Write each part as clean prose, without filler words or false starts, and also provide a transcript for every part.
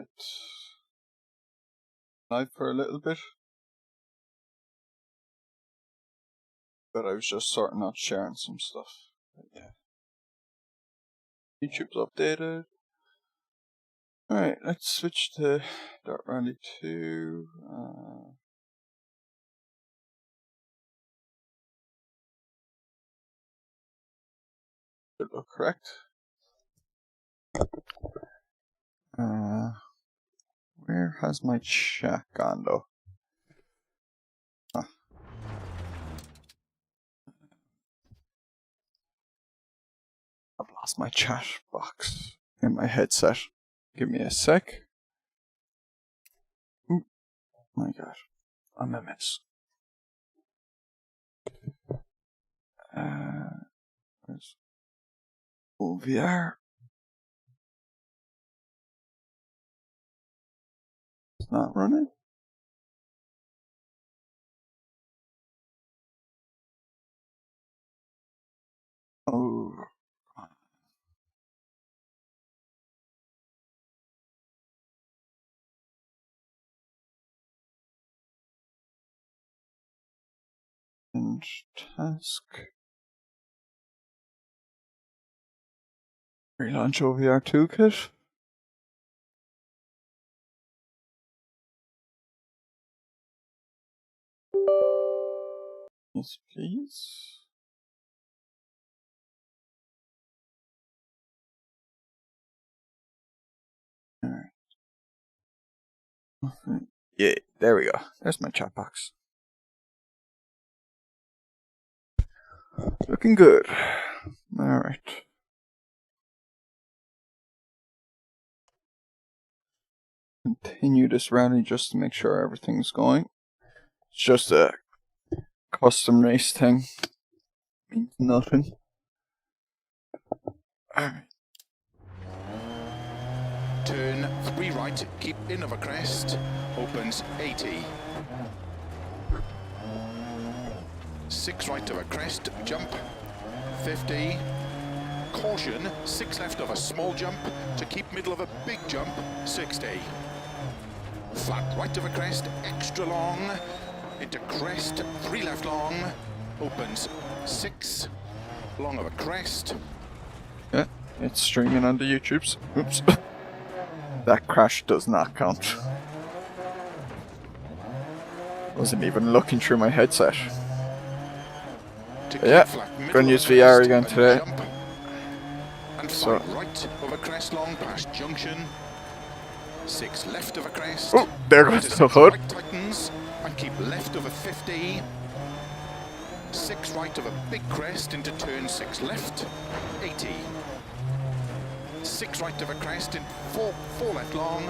Alright. Live for a little bit. But I was just sorting out sharing some stuff. But yeah. YouTube's updated. Alright, let's switch to Rally 2. Should look correct. Where has my chat gone though? I've lost my chat box in my headset. Give me a sec. Ooh, my god, I'm a mess. Where's OVR? It's not running. Oh. And task. Relaunch OVR toolkit. Yes, please. Alright. Yeah, there we go. There's my chat box. Looking good. Alright. Continue this rally just to make sure everything's going. It's just a custom race thing. Means nothing. Alright. Turn 3 right, keep in of a crest, opens 80. 6 right of a crest, jump, 50. Caution, 6 left of a small jump, to keep middle of a big jump, 60. Flat right of a crest, extra long, into crest, 3 left long, opens 6, long of a crest. Yeah, it's streaming on the YouTubes. Oops. That crash does not count. Wasn't even looking through my headset. Yeah, gonna use VR again today. And so right of a crest long past junction. 6 left of a crest. Oh, there goes the hood. Right tightens and keep left of a 50. 6 right of a big crest into turn 6 left. 80. 6 right of a crest in 4 left long,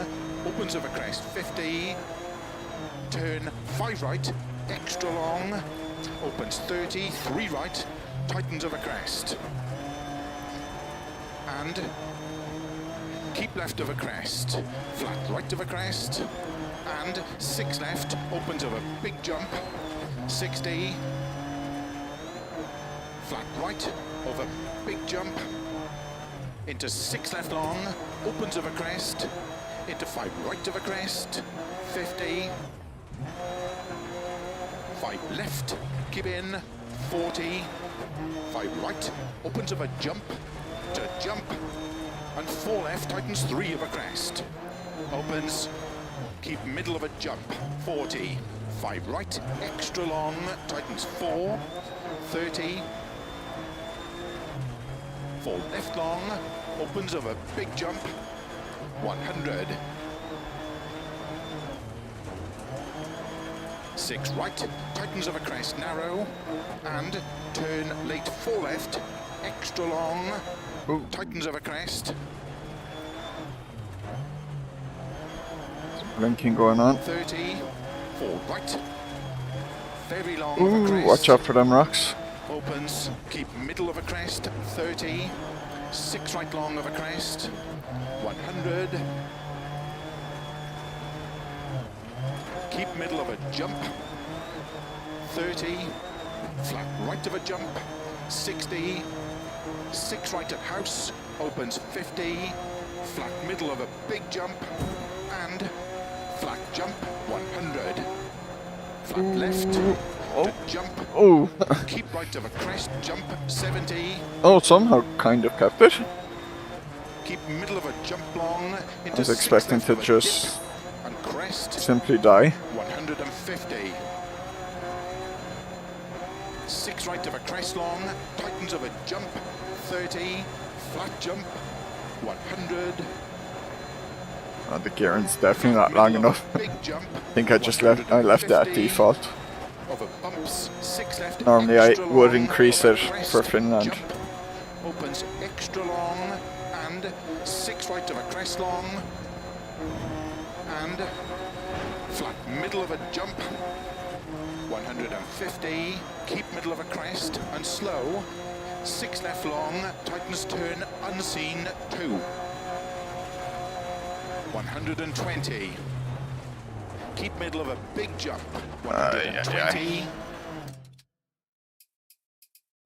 opens of a crest 50, turn 5 right, extra long, opens 30, 3 right, tightens of a crest, and keep left of a crest, flat right of a crest, and 6 left, opens of a big jump, 60, flat right of a big jump, into 6 left long, opens of a crest, into 5 right of a crest, 50, 5 left, keep in, 40, 5 right, opens of a jump, to jump, and 4 left, tightens 3 of a crest, opens, keep middle of a jump, 40, 5 right, extra long, tightens 4, 30, 4 left long, opens of a big jump, 100. 6 right, tightens of a crest, narrow, and turn late 4 left, extra long, ooh, tightens of a crest. Blinking going on. 30, 4 right, very long Ooh, of a crest. watch out for them rocks. Opens, keep middle of a crest, 30, 6 right long of a crest, 100, keep middle of a jump, 30, flat right of a jump, 60, 6 right at house, opens 50, flat middle of a big jump, and flat jump 100. Flat left to jump. Oh. Keep right of a crest, jump 70. Oh, somehow kind of kept it. Keep middle of a jump long into I was expecting to just and crest simply die. 150. 6 right of a crest long, tightens of a jump 30. Flat jump 100. Oh, the gearing's definitely not long enough. Big jump. I think I left it at default. Over bumps, 6 left. Normally I Extra would long, increase over it crest, for Finland. Jump, opens extra long and 6 right of a crest long and flat middle of a jump 150. Keep middle of a crest and slow. 6 left long, tightens turn unseen 2. 120. Keep middle of a big jump. 120.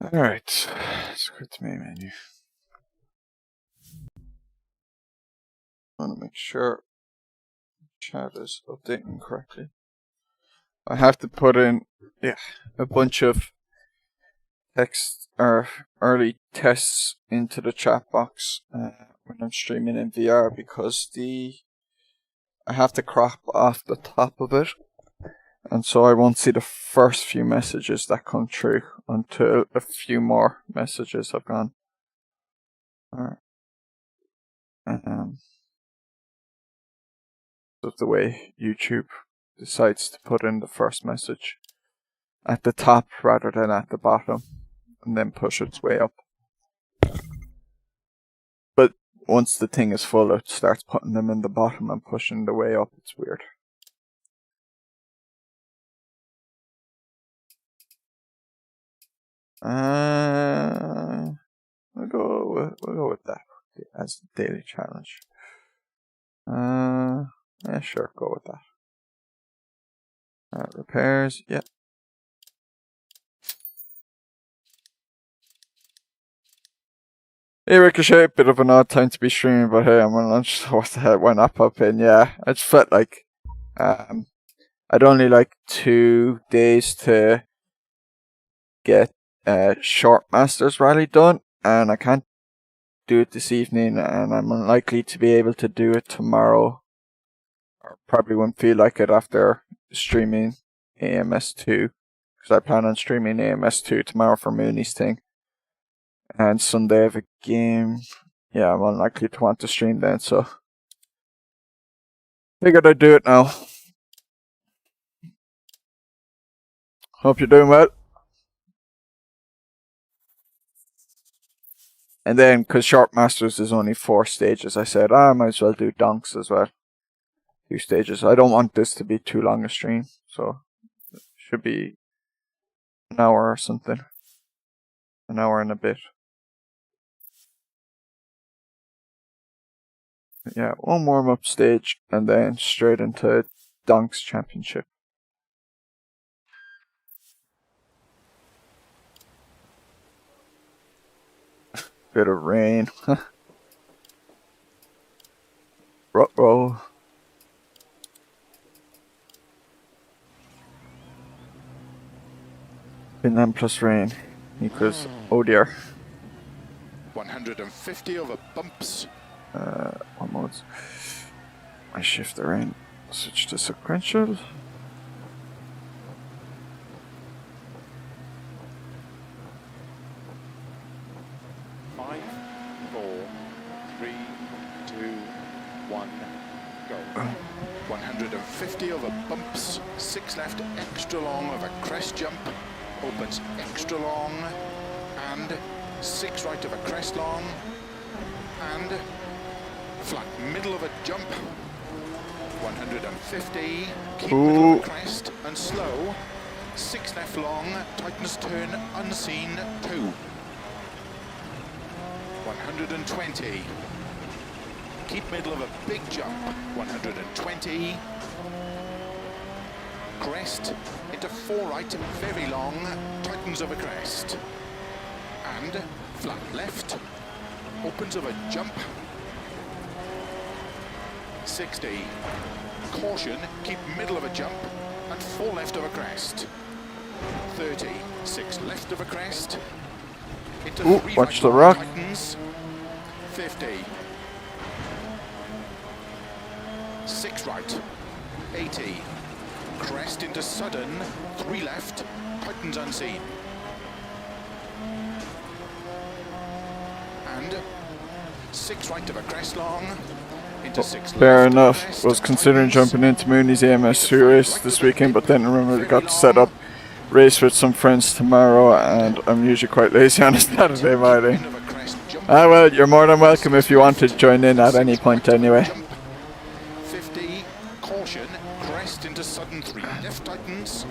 Alright, let's go to main menu. I want to make sure chat is updating correctly. I have to put in a bunch of text or early tests into the chat box when I'm streaming in VR because I have to crop off the top of it, and so I won't see the first few messages that come through until a few more messages have gone. Alright. That's the way YouTube decides to put in the first message at the top rather than at the bottom, and then push its way up. But once the thing is full, it starts putting them in the bottom and pushing the way up. It's weird. We'll go with that as the daily challenge. Yeah, sure, go with that. Repairs, yeah. Hey Ricochet, bit of an odd time to be streaming, but hey, I'm on lunch, so what the hell, why not pop in? Yeah, I just felt like I'd only like 2 days to get short Masters rally done, and I can't do it this evening, and I'm unlikely to be able to do it tomorrow, or probably won't feel like it after streaming AMS2, because I plan on streaming AMS2 tomorrow for Mooney's thing. And Sunday I have a game. Yeah, I'm unlikely to want to stream then, so figured I'd do it now. Hope you're doing well. And then, because Short Masters is only 4 stages, I said, I might as well do Donks as well. 2 stages. I don't want this to be too long a stream, so it should be an hour or something. An hour and a bit. Yeah, 1 warm-up stage, and then straight into Donks Championship. Bit of rain. Ruh-roh. Finland plus rain equals ODR. 150 over bumps. What modes? I shift the rain. Switch to sequential. Five, 4, 3, 2, 1, go. 150 over bumps, 6 left, extra long over crest jump, opens extra long, and 6 right over crest long, and flat middle of a jump, 150, keep middle of a crest, and slow, 6 left long, tightens turn, unseen, 2. 120. Keep middle of a big jump. 120. Crest into 4 right, very long, tightens of a crest. And flat left, opens of a jump. 60. Caution, keep middle of a jump and 4 left of a crest. 30. 6 left of a crest. Into Ooh, 3 watch right the long rock. tightens. 50. 6 right. 80. Crest into sudden. 3 left. Tightens unseen. And 6 right of a crest long. Into 6 Fair left of a enough. crest, Was considering tightens. jumping into Mooney's AMS2 race this weekend, but then remembered I got to set up race with some friends tomorrow, and I'm usually quite lazy on a Saturday morning. Ah well, you're more than welcome if you want to join in at any point anyway. 50, caution, crest into sudden 3 left tightens.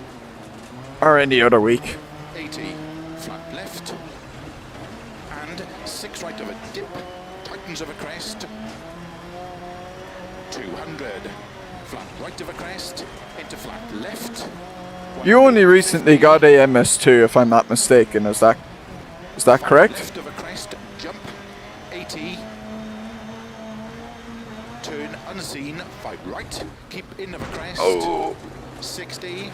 Or any other week. 80, flat left. And 6 right of a dip, tightens of a crest. 200, flat right of a crest, into flat left. You only recently got a MS2 if I'm not mistaken, is that correct? Left of a crest, jump, 80. Turn unseen, 5 right, keep in of a crest. Oh. 60.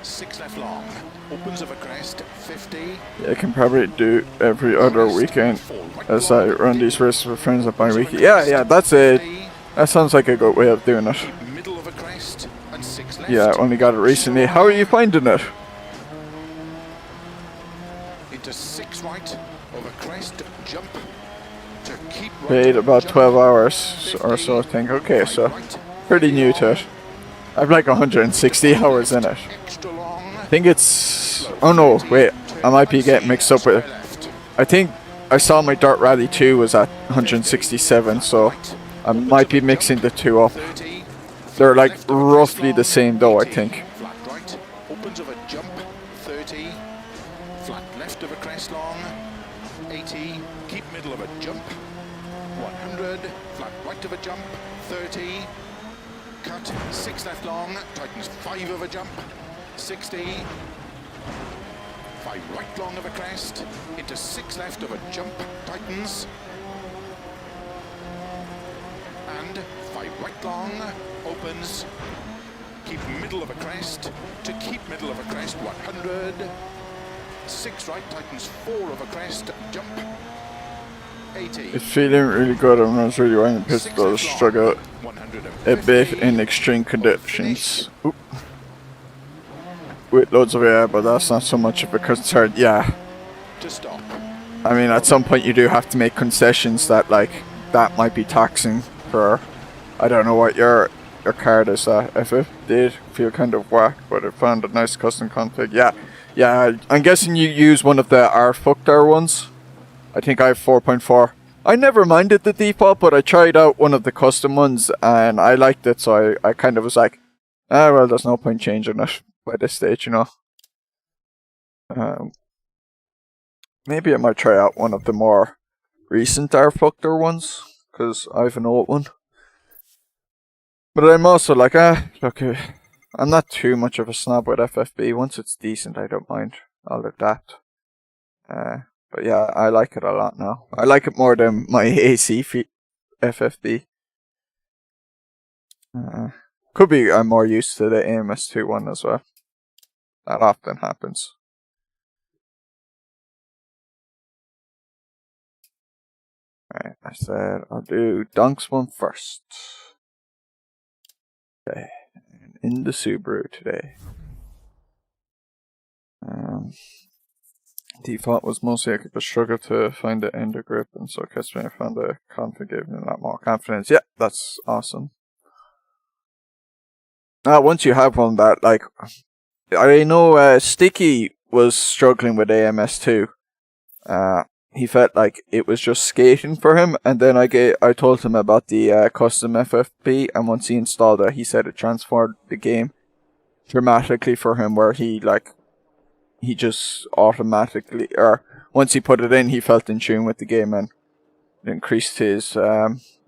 Six left long, opens of a crest, 50. Yeah, I can probably do every other weekend as I run these races with friends at my weekend. Yeah, that's it. That sounds like a good way of doing it. Middle of a crest and 6 left. Yeah, I only got it recently. How are you finding it? Into 6 right of a crest, jump to keep right. Paid about 12 hours or so, I think. Okay, so pretty new to it. I've like 160 hours in it. Extra long. I think it's... Oh no, wait. I might be getting mixed up with... I think I saw my Dirt Rally 2 was at 167, so I might be mixing the two up. 30. They're like roughly the same though, I think. Flat right, opens of a jump, 30. Flat left of a crest long, 80. Keep middle of a jump, 100. Flat right of a jump, 30. Cut, 6 left long, tightens 5 of a jump, 60. 5 right long of a crest, into 6 left of a jump, tightens. And 5 right long, opens. Keep middle of a crest, to keep middle of a crest, 100. 6 right, tightens 4 of a crest, jump, 80. It's feeling really good. I'm not really why pistols struggle a bit in extreme conditions. Oop. With loads of air, but that's not so much of a concern. Yeah. To stop. I mean, at some point you do have to make concessions that, like, that might be taxing for... I don't know what your card is at. If it did feel kind of whack, but it found a nice custom config. Yeah, I'm guessing you use one of the R ones. I think I have 4.4. I never minded the default, but I tried out one of the custom ones and I liked it, so I kind of was like, ah, well, there's no point changing it by this stage, you know. Maybe I might try out one of the more recent R ones, because I have an old one. But I'm also like, look, I'm not too much of a snob with FFB. Once it's decent, I don't mind. I'll adapt. But yeah, I like it a lot now. I like it more than my AC FFB. Could be I'm more used to the AMS2 one as well. That often happens. Right, I said I'll do Donk's one first. Okay, in the Subaru today. Default was mostly I could just struggle to find the ender grip, and so I found the config gave me a lot more confidence. Yeah, that's awesome. Now, once you have one that, like, I know Sticky was struggling with AMS2. He felt like it was just skating for him, and then I told him about the custom FFP, and once he installed it, he said it transformed the game dramatically for him, where he just automatically, or once he put it in, he felt in tune with the game, and it increased his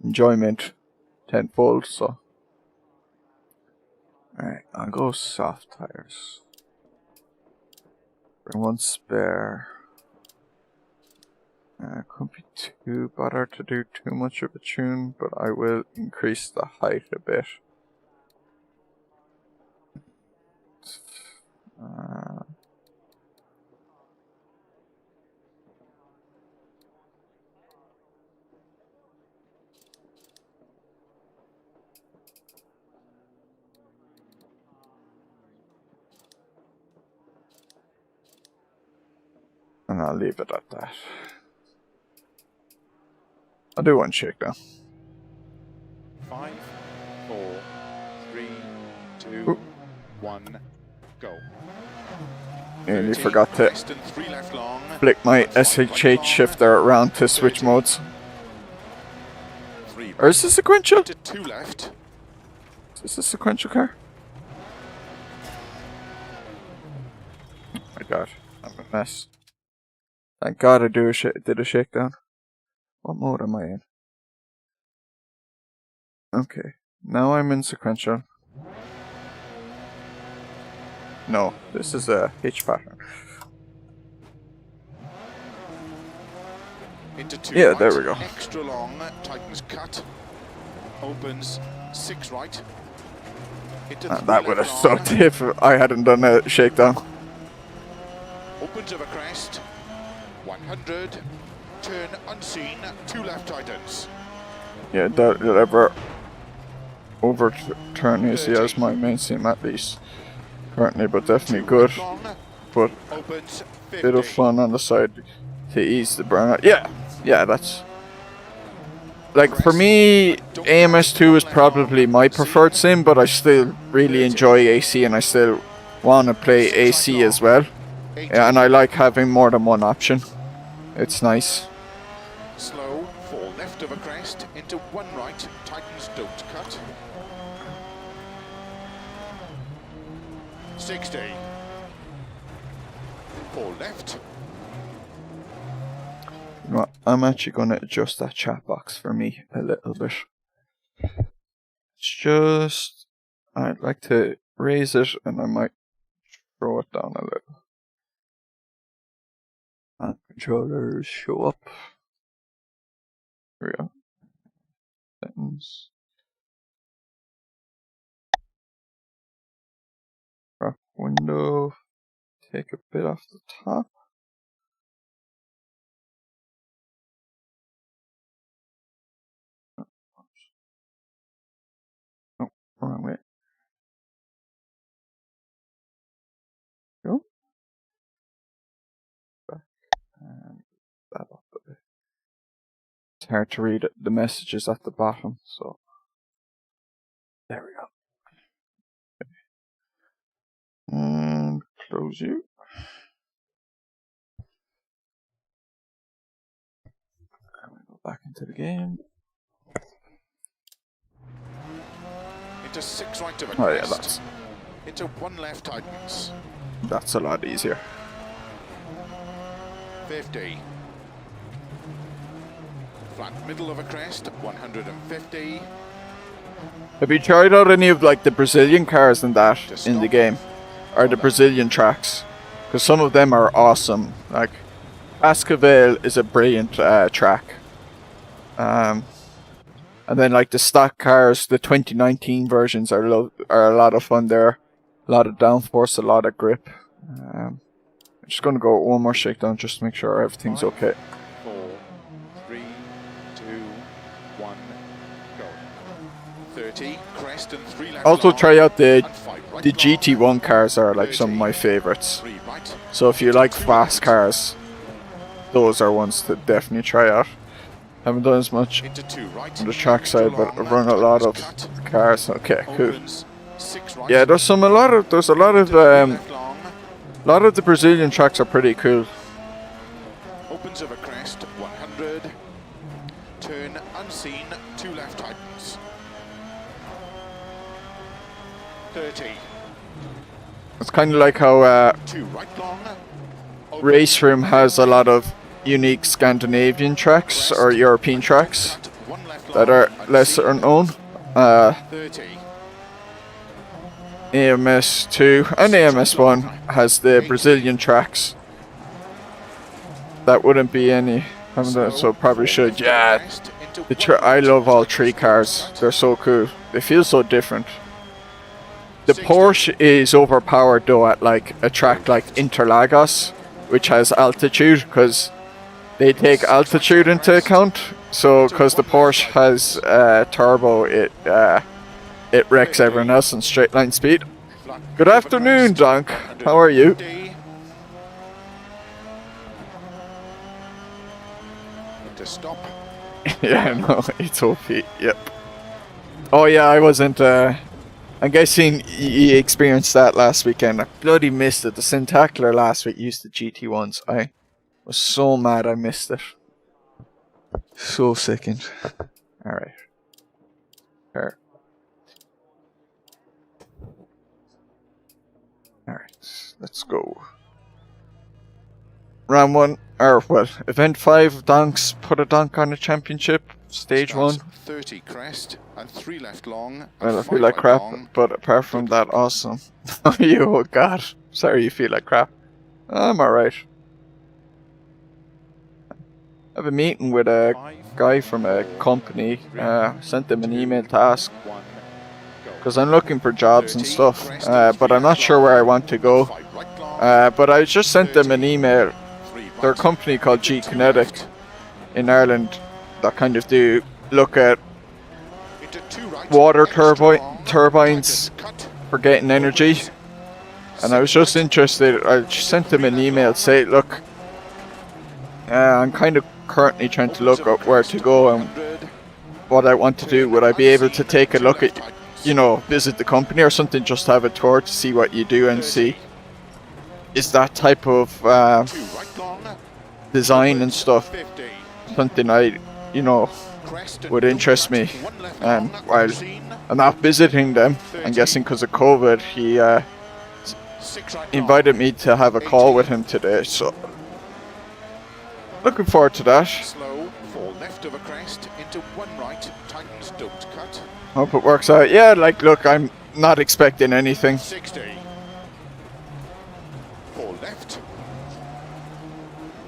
enjoyment tenfold. So, alright, I'll go soft tires. Bring one spare. Couldn't be too bothered to do too much of a tune, but I will increase the height a bit. And I'll leave it at that. I'll do one shakedown. 5, 4, 3, 2, 1, go. And you forgot to flick my SHH shifter around to switch modes. Or is this sequential? 2 left. Is this a sequential car? Oh my god, I'm a mess. Thank god I did a shakedown. What mode am I in? Okay, now I'm in sequential. No, this is a H pattern. Into 2 yeah, right, there we go. Extra long, tightens cut. Opens 6 right. That would have sucked if I hadn't done a shakedown. Opens over crest. 100. Turn unseen. 2 left tightens. Yeah, don't ever overturn AC as my main sim at least. Currently, but definitely good. But bit of fun on the side to ease the burnout. Yeah, that's like for me. AMS2 is probably my preferred sim, but I still really enjoy AC, and I still want to play AC as well. Yeah, and I like having more than one option. It's nice. Slow, 4 left over crest into 1 right. Tightens, don't cut. 60. 4 left. You know what? I'm actually going to adjust that chat box for me a little bit. It's just, I'd like to raise it and I might throw it down a little. And controllers show up. Here we go. Settings. Wrap window. Take a bit off the top. Oh, wrong way. Go. Back and that up a bit. It's hard to read the messages at the bottom, so there we go. Okay. And close you. And we go back into the game. Into 6 right over Oh yeah, crest. Into 1 left tightens. that's a lot easier. 50. Flat middle of a crest, 150. Have you tried out any of like the Brazilian cars and that in the game? Or the Brazilian tracks? Because some of them are awesome. Like Cascavel is a brilliant track. And then like the stock cars, the 2019 versions are a lot of fun there. A lot of downforce, a lot of grip. I'm just going to go one more shakedown just to make sure everything's okay. 4, 3, 2, 1, go. 30, crest and 3 left. Also try out the right GT1 cars are like some of my favorites. right. So if you like fast cars, those are ones to definitely try out. Haven't done as much Into 2 right. on the track side, but I've run a lot of cars. Okay, cool. Opens 6 right. Yeah, there's a lot of the Brazilian tracks are pretty cool. Opens over crest, 100. Turn unseen, 2 left tightens. 30. It's kind of like how 2 right long. Race Room has a lot of unique Scandinavian tracks or European tracks that are lesser known. 30. AMS2 and AMS1 has the Brazilian tracks that wouldn't be any. So probably should. Yeah, I love all three cars. They're so cool. They feel so different. The Porsche is overpowered though at like a track like Interlagos, which has altitude, because they take altitude into account. So because the Porsche has turbo, it wrecks everyone else in straight line speed. Good afternoon, Donk. How are you? To stop. Yeah, no, it's OP. Yep. Oh yeah, I wasn't. I'm guessing you experienced that last weekend. I bloody missed it. The Syntacler last week used the GT1s. I was so mad I missed it. So sickened. Alright. Alright. Alright, let's go. Round 1, or what? Event 5, Donks put a donk on the championship. Stage 1. 30 crest and 3 left long. Well, I feel like crap, but apart from that, awesome. Oh god. Sorry you feel like crap. I'm alright. I have a meeting with a guy from a company. Sent them an email to ask, because I'm looking for jobs and stuff, but I'm not sure where I want to go. But I just sent them an email. They're a company called G Kinetic in Ireland that kind of do look at water turbines for getting energy. And I was just interested. I sent them an email say, look, I'm kind of currently trying to look up where to go and what I want to do. Would I be able to take a look at, you know, visit the company or something, just have a tour to see what you do and see is that type of design and stuff something I, you know, would interest me. And while I'm not visiting them, I'm guessing because of COVID, he invited me to have a call with him today, so looking forward to that. Hope it works out. Yeah, like, look, I'm not expecting anything.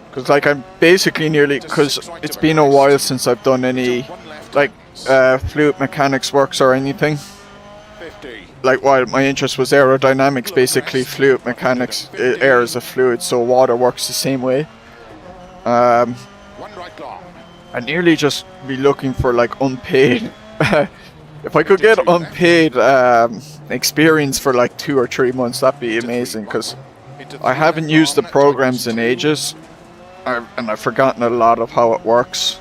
Because, like, I'm basically nearly, because it's been a while since I've done any, like, fluid mechanics works or anything. Like, while my interest was aerodynamics, basically fluid mechanics, air is a fluid, so water works the same way. I nearly just be looking for, like, unpaid. If I could get unpaid experience for, like, 2 or 3 months, that'd be amazing, because I haven't used the programs in ages. And I've forgotten a lot of how it works.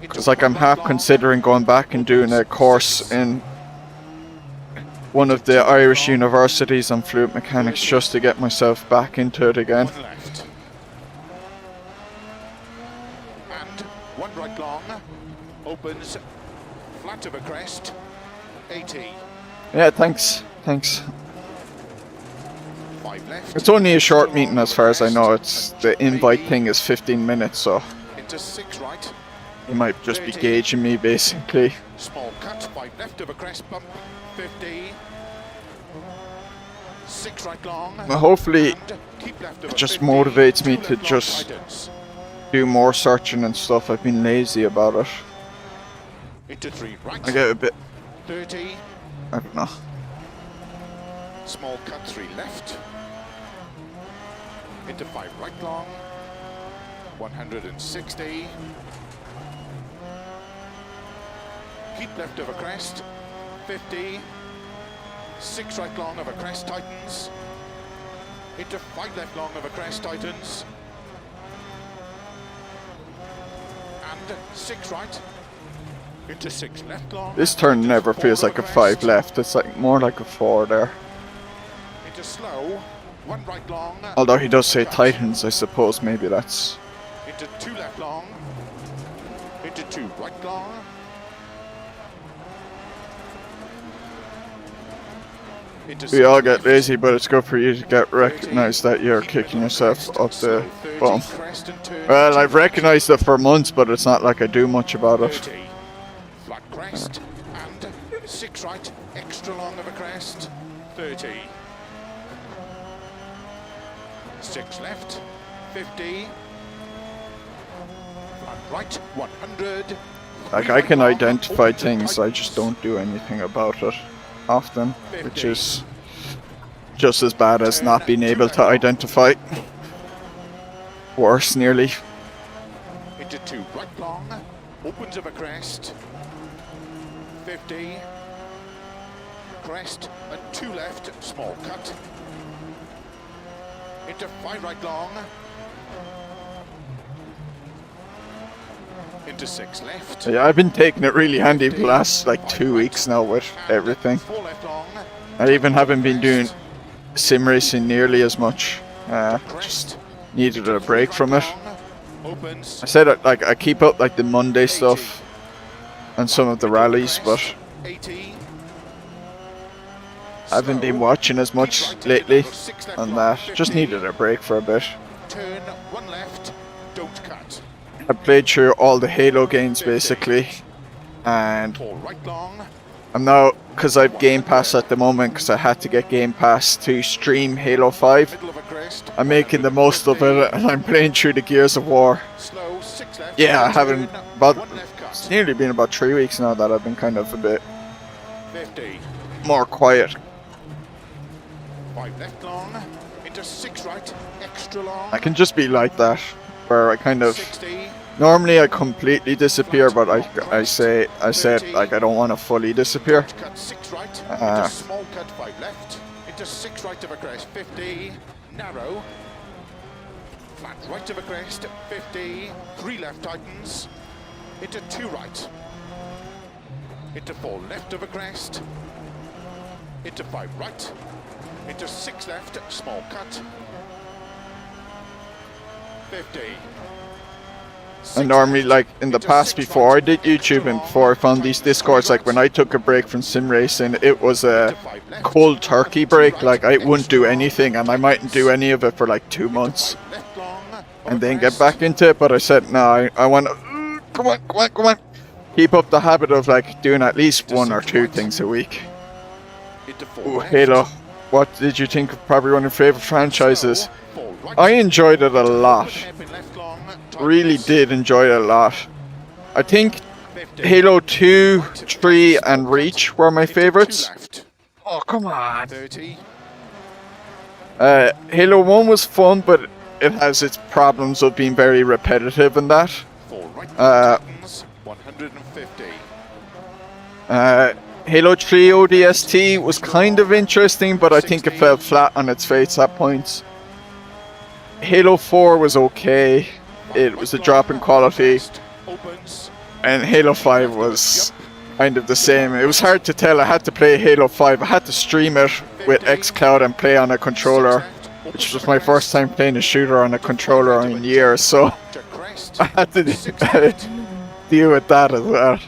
Because, like, I'm half considering going back and doing a course in one of the Irish universities on fluid mechanics just to get myself back into it again. And 1 right long opens flat of a crest, 80. Yeah, thanks. It's only a short meeting as far as I know. It's the invite thing is 15 minutes, so into 6 right. You might just be gauging me basically. Small cut, 5 left of a crest bump, 50. 6 right long. Well, hopefully it just motivates me to just do more searching and stuff. I've been lazy about it. Into 3 right. I get a bit 30. I don't know. Small cut, 3 left. Into 5 right long. 160. Keep left of a crest. 50. 6 right long of a crest, tightens. Into 5 left long of a crest, tightens. And 6 right. Into 6 left long. This turn never feels like a 5 left. It's like more like a 4 there. Into slow. 1 right long. Although he does say tightens, I suppose maybe that's. Into 2 left long. Into 2 right long. We all get lazy, but it's good for you to get recognised that you're kicking yourself up the bum. Well, I've recognised it for months, but it's not like I do much about it. Flat crest and 6 right, extra long of a crest, 30. 6 left, 50. And right, 100. Like, I can identify things, I just don't do anything about it often, which is just as bad as not being able to identify. Worse, nearly. Into 2 right long, opens of a crest. 50. Crest and 2 left, small cut. Into 5 right long. Into 6 left. Yeah, I've been taking it really handy the last like 2 weeks now with everything. 4 left long. I even haven't been doing sim racing nearly as much. Just needed a break from it. I said like I keep up like the Monday stuff and some of the rallies, but I haven't been watching as much lately on that. Just needed a break for a bit. Turn 1 left, don't cut. I played through all the Halo games basically, and 4 right long. I'm now, because I've Game Pass at the moment, because I had to get Game Pass to stream Halo 5, Middle of a crest. I'm making the most of it and I'm playing through the Gears of War. Slow, 6 left. Yeah, I haven't, but 1 left cut. it's nearly been about 3 weeks now that I've been kind of a bit 50. more quiet. 5 left long. Into 6 right, extra long. I can just be like that, where I kind of, 60. normally I completely disappear, but I said like I don't want to fully disappear. Cut 6 right. Into small cut 5 left. Into 6 right of a crest. 50. Narrow. Flat right of a crest. 50. 3 left tightens. Into 2 right. Into 4 left of a crest. Into 5 right. Into 6 left. Small cut. 50. And normally, like in the past, before I did YouTube and before I found these Discords, like when I took a break from sim racing, it was a cold turkey break. Like I wouldn't do anything, and I mightn't do any of it for like 2 months, and then get back into it. But I said, no, I want to, come on, keep up the habit of like doing at least 1 or 2 things a week. Ooh, Halo, what did you think of probably one of your favorite franchises? I enjoyed it a lot. Really did enjoy it a lot. I think Halo 2, 3 and Reach were my favorites. Oh, come on. Halo 1 was fun, but it has its problems of being very repetitive and that. Halo 3 ODST was kind of interesting, but I think it fell flat on its face at points. Halo 4 was okay. It was a drop in quality, and Halo 5 was kind of the same. It was hard to tell. I had to play Halo 5. I had to stream it with xCloud and play on a controller, which was my first time playing a shooter on a controller in years, so I had to deal with that as well.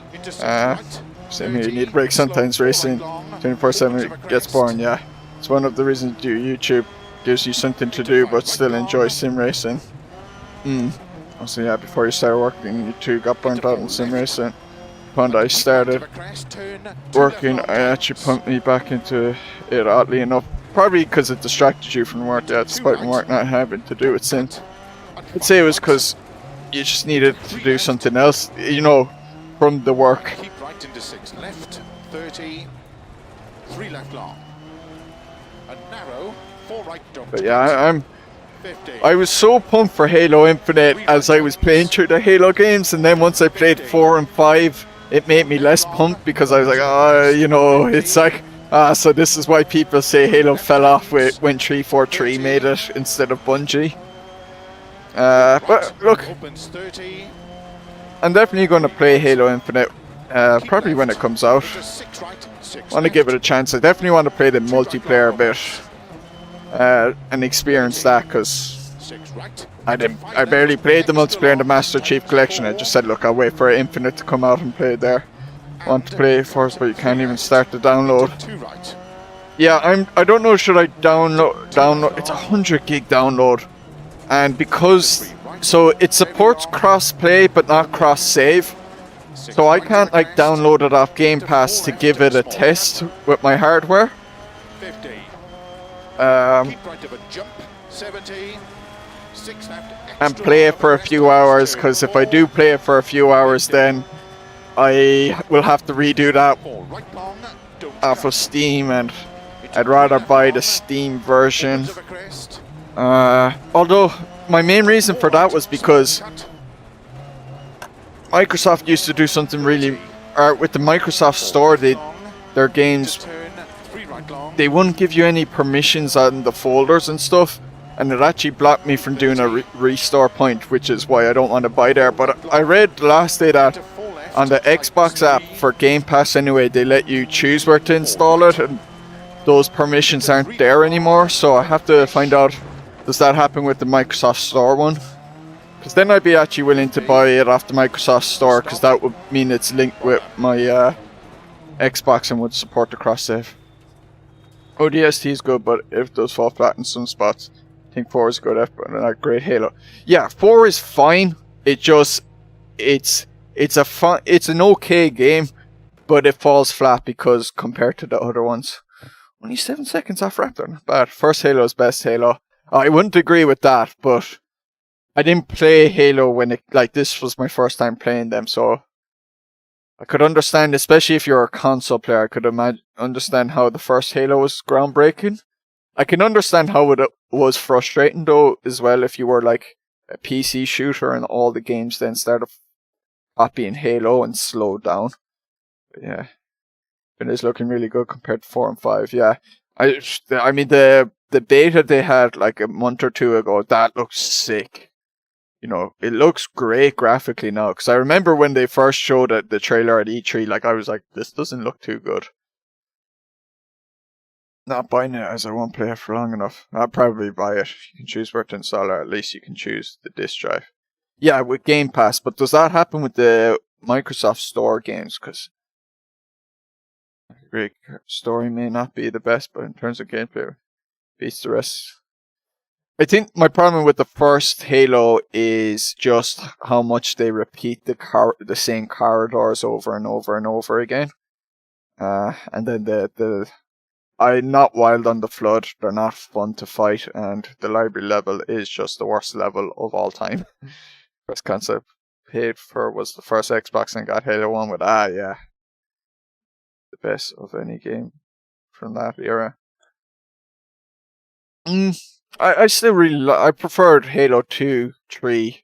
Same here, you need a break sometimes. Racing 24/7 gets boring, yeah. It's one of the reasons to do YouTube. Gives you something to do but still enjoy sim racing. So yeah, before you started working, you two got burnt out in sim racing. When I started working, I actually pumped me back into it, oddly enough. Probably because it distracted you from work, yeah, despite work not having to do with sim. I'd say it was because you just needed to do something else, you know, from the work. Keep right into 6 left, 30, 3 left long. And narrow, 4 right don't. But yeah, I was so pumped for Halo Infinite as I was playing through the Halo games, and then once I played 4 and 5, it made me less pumped because I was like, oh, you know, it's like, so this is why people say Halo fell off when 343 made it instead of Bungie. But look, I'm definitely going to play Halo Infinite, probably when it comes out. I want to give it a chance. I definitely want to play the multiplayer bit. And experience that, because I barely played the multiplayer in the Master Chief Collection. I just said, look, I'll wait for Infinite to come out and play it there. Want to play it first, but you can't even start the download. Yeah, I don't know, should I download? It's 100 gig download, and because so it supports cross-play but not cross-save, so I can't like download it off Game Pass to give it a test with my 6 left, and extra play it wide for over a crest few of hours, turn because if I 4, do play it for a few hours, then I will have to redo that 4 right long, don't off cut. of Steam, and Into I'd 3 rather left buy the long, Steam version. opens over crest, Although my main reason 4 for that right, was so don't because cut. Microsoft used to do something really, 30, with the Microsoft 4 Store, left long, their into games, turn 3 right long, they wouldn't give you any permissions on the folders and stuff, and it actually blocked me from doing a 30, restore point, which is why I don't want to buy there. 4 But right I long, read last day that into 4 left, on the tightens Xbox app 3, for Game Pass anyway, they let you choose where to 4 install right, it, and those permissions into aren't 3 there left anymore, long, so I have to fresh, find out, does that happen with the Microsoft Store one? Because then I'd be actually willing to 50, buy it off the Microsoft Store, because stop, that would mean it's linked with bottom, my Xbox and would support the cross-save. ODST is good, but if it does fall flat in some spots, I think 4 is good, but not great Halo. Yeah, 4 is fine. It just, it's an okay game, but it falls flat because compared to the other ones. Only 7 seconds off Raptor, not bad. First Halo is best Halo. I wouldn't agree with that, but I didn't play Halo when this was my first time playing them, so I could understand, especially if you're a console player, I could understand how the first Halo was groundbreaking. I can understand how it was frustrating though, as well, if you were like a PC shooter and all the games then started copying Halo and slowed down. But yeah, it is looking really good compared to 4 and 5. Yeah, I mean the beta they had like a month or two ago, that looks sick. You know, it looks great graphically now. Because I remember when they first showed the trailer at E3, like I was like, this doesn't look too good. Not buying it as I won't play it for long enough. I'll probably buy it. You can choose where to install it. At least you can choose the disk drive. Yeah, with Game Pass. But does that happen with the Microsoft Store games? Because great story may not be the best, but in terms of gameplay, beats the rest. I think my problem with the first Halo is just how much they repeat the same corridors over and over and over again. And then I'm not Wild on the Flood. They're not fun to fight, and the library level is just the worst level of all time. First concept paid for was the first Xbox and got Halo 1 with yeah, the best of any game from that era. I still really I preferred Halo 2, 3,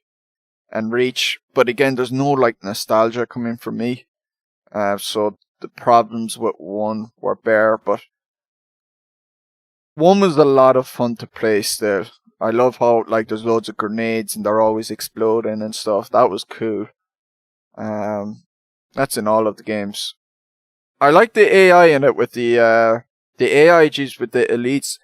and Reach, but again, there's no like nostalgia coming from me. So the problems with 1 were bare, but 1 was a lot of fun to play still. I love how like there's loads of grenades and they're always exploding and stuff. That was cool. That's in all of the games. I like the AI in it with the AIGs with the elites.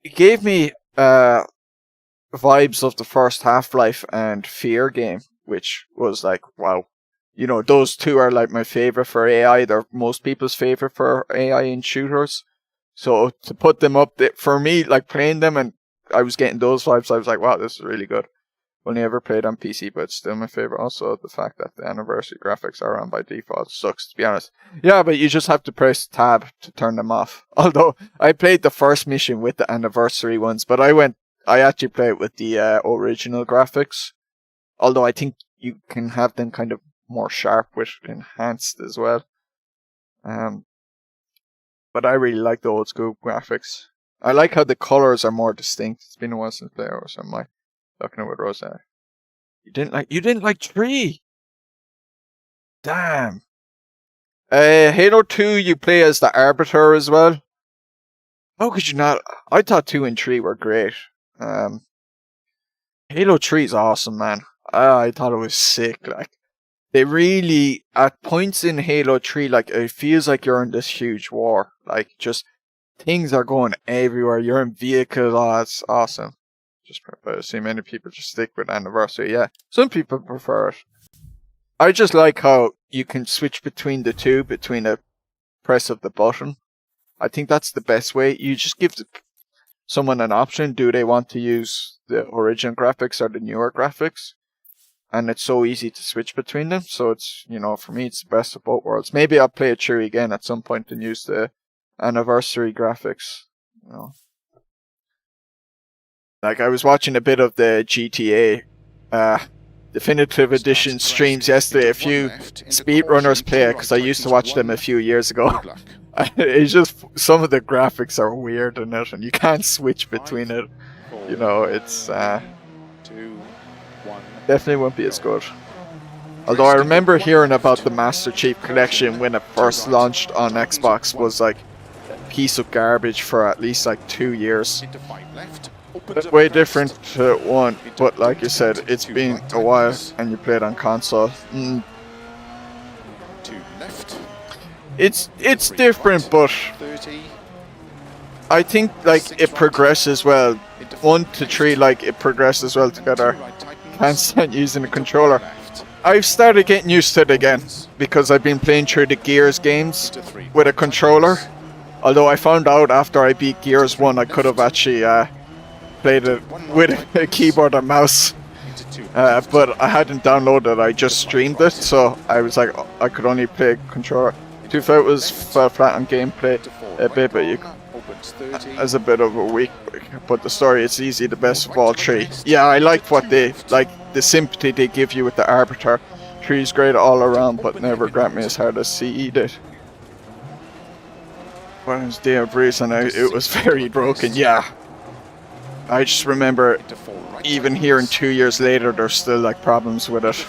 It gave me vibes of the first Half-Life and Fear game, which was like, wow. You know, those two are like my favorite for AI. They're most people's favorite for AI in shooters. So to put them up for me, like playing them and I was getting those vibes, I was like, wow, this is really good. Only ever played on PC, but it's still my favorite. Also, the fact that the anniversary graphics are on by default sucks, to be honest. Yeah, but you just have to press tab to turn them off. Although, I played the first mission with the anniversary ones, but I actually played with the original graphics. Although I think you can have them kind of more sharp with enhanced as well. But I really like the old school graphics. I like how the colors are more distinct. It's been a while since I played or something. Looking at what Rose are. You didn't like 3. Damn. Halo 2 you play as the Arbiter as well. How could you not? I thought 2 and 3 were great. Halo 3 is awesome, man. I thought it was sick. Like they really at points in Halo 3, like it feels like you're in this huge war. Like just things are going everywhere. You're in vehicles. Oh, it's awesome. Just I see many people just stick with anniversary. Yeah, some people prefer it. I just like how you can switch between the two between a press of the button. I think that's the best way. You just give someone an option. Do they want to use the original graphics or the newer graphics? And it's so easy to switch between them. So it's, you know, for me, it's the best of both worlds. Maybe I'll play it through again at some point and use the anniversary graphics. You know. Like, I was watching a bit of the GTA Definitive Edition streams yesterday. A few speedrunners play it, because I used to watch them a few years ago. It's just, some of the graphics are weird in it, and you can't switch between it. You know, it's definitely won't be as good. Although I remember hearing about the Master Chief Collection when it first launched on Xbox was like a piece of garbage for at least like 2 years. It's way different to one, but like you said, it's been a while and you play it on console. It's different, but I think like it progresses well. 1 to 3, like it progresses well together. Can't stand using a controller. I've started getting used to it again because I've been playing through the Gears games with a controller. Although I found out after I beat Gears 1 I could have actually played it with a keyboard and mouse. But I hadn't downloaded it, I just streamed it, so I was like, I could only play controller. Too far it was flat on gameplay a bit, but you as a bit of a weak, but the story is easily the best of all 3. Yeah, I like what they like, the sympathy they give you with the Arbiter. 3 is great all around, but never grant me as hard as CE did. When it was Day of Breeze and it was very broken, yeah. I just remember even hearing 2 years later there's still like problems with it.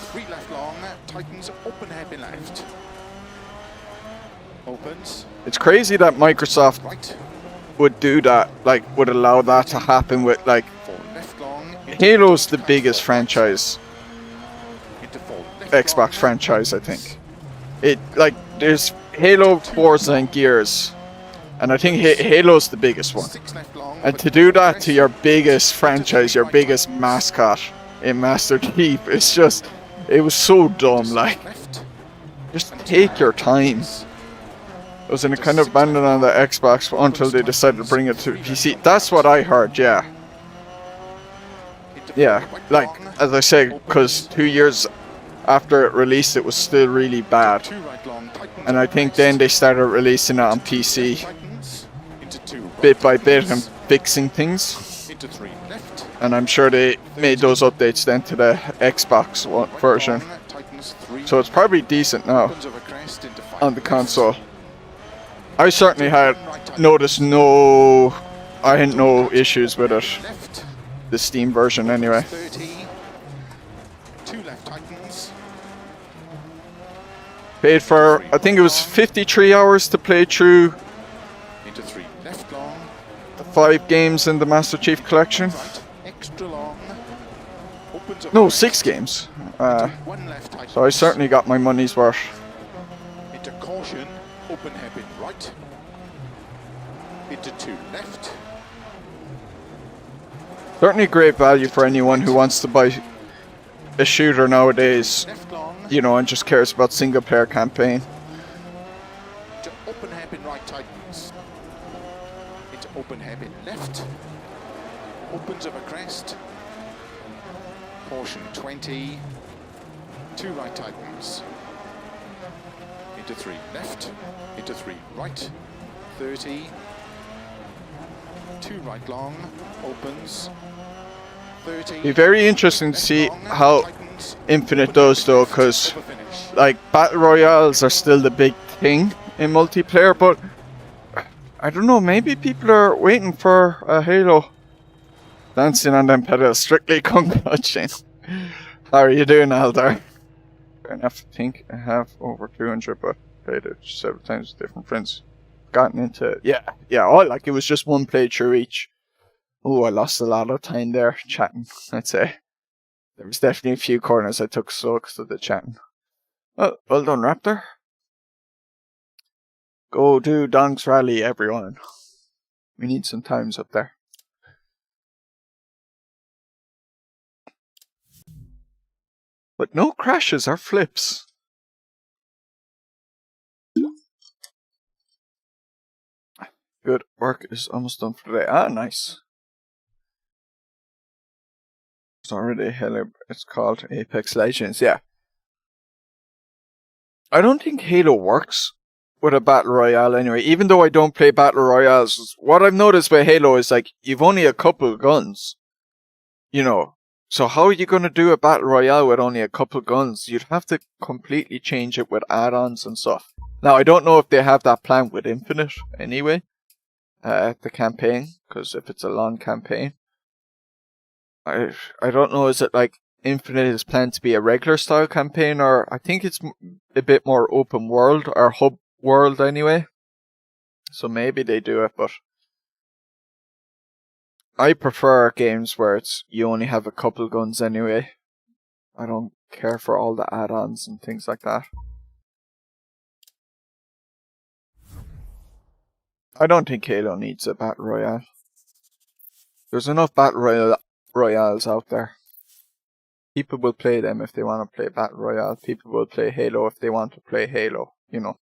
It's crazy that Microsoft would do that, like would allow that to happen with like Halo's the biggest franchise, Xbox franchise, I think. It like there's Halo, Forza and Gears, and I think Halo's the biggest one. And to do that to your biggest franchise, your biggest mascot in Master Chief, it's just, it was so dumb. Like, just take your time. It was in a kind of abandoned on the Xbox until they decided to bring it to PC. That's what I heard, yeah. Yeah, like, as I say, because 2 years after it released, it was still really bad. And I think then they started releasing it on PC, bit by bit, and fixing things. And I'm sure they made those updates then to the Xbox One version. So it's probably decent now on the console. I certainly had noticed I had no issues with it. The Steam version anyway. Paid for, I think it was 53 hours to play through the 5 games in the Master Chief Collection. No, 6 games. So I certainly got my money's worth. Into caution, open hairpin right. Into 2 left. Certainly great value for anyone who wants to buy a shooter nowadays, you know, and just cares about single player campaign. Into open hairpin right tightens. Into open hairpin left. Opens of a crest. Caution 20. 2 right tightens. Into 3 left. Into 3 right. 30. 2 right long. Opens. 30. Be very interesting to see how Infinite does though, because like battle royales are still the big thing in multiplayer, but I don't know, maybe people are waiting for a Halo. Dancing on them pedals, strictly concussion. How are you doing, Aldar? Fair enough, I think I have over 200, but played it several times with different friends. Gotten into it. Yeah, all like it was just one playthrough each. Oh, I lost a lot of time there chatting, I'd say. There was definitely a few corners I took slow because of the chatting. Well done, Raptor. Go do Donk's Rally, everyone. We need some times up there. But no crashes or flips. Good work is almost done for today. Ah, nice. It's already Halo. It's called Apex Legends. Yeah. I don't think Halo works with a battle royale anyway. Even though I don't play battle royales, what I've noticed with Halo is like you've only a couple of guns. you know, so how are you going to do a battle royale with only a couple guns? You'd have to completely change it with add-ons and stuff. Now, I don't know if they have that plan with Infinite anyway, the campaign, because if it's a long campaign, I don't know, is it like Infinite is planned to be a regular style campaign, or I think it's a bit more open world, or hub world anyway. So maybe they do it, but I prefer games where you only have a couple guns anyway. I don't care for all the add-ons and things like that. I don't think Halo needs a battle royale. There's enough battle royales out there. People will play them if they want to play battle royale. People will play Halo if they want to play Halo, you know.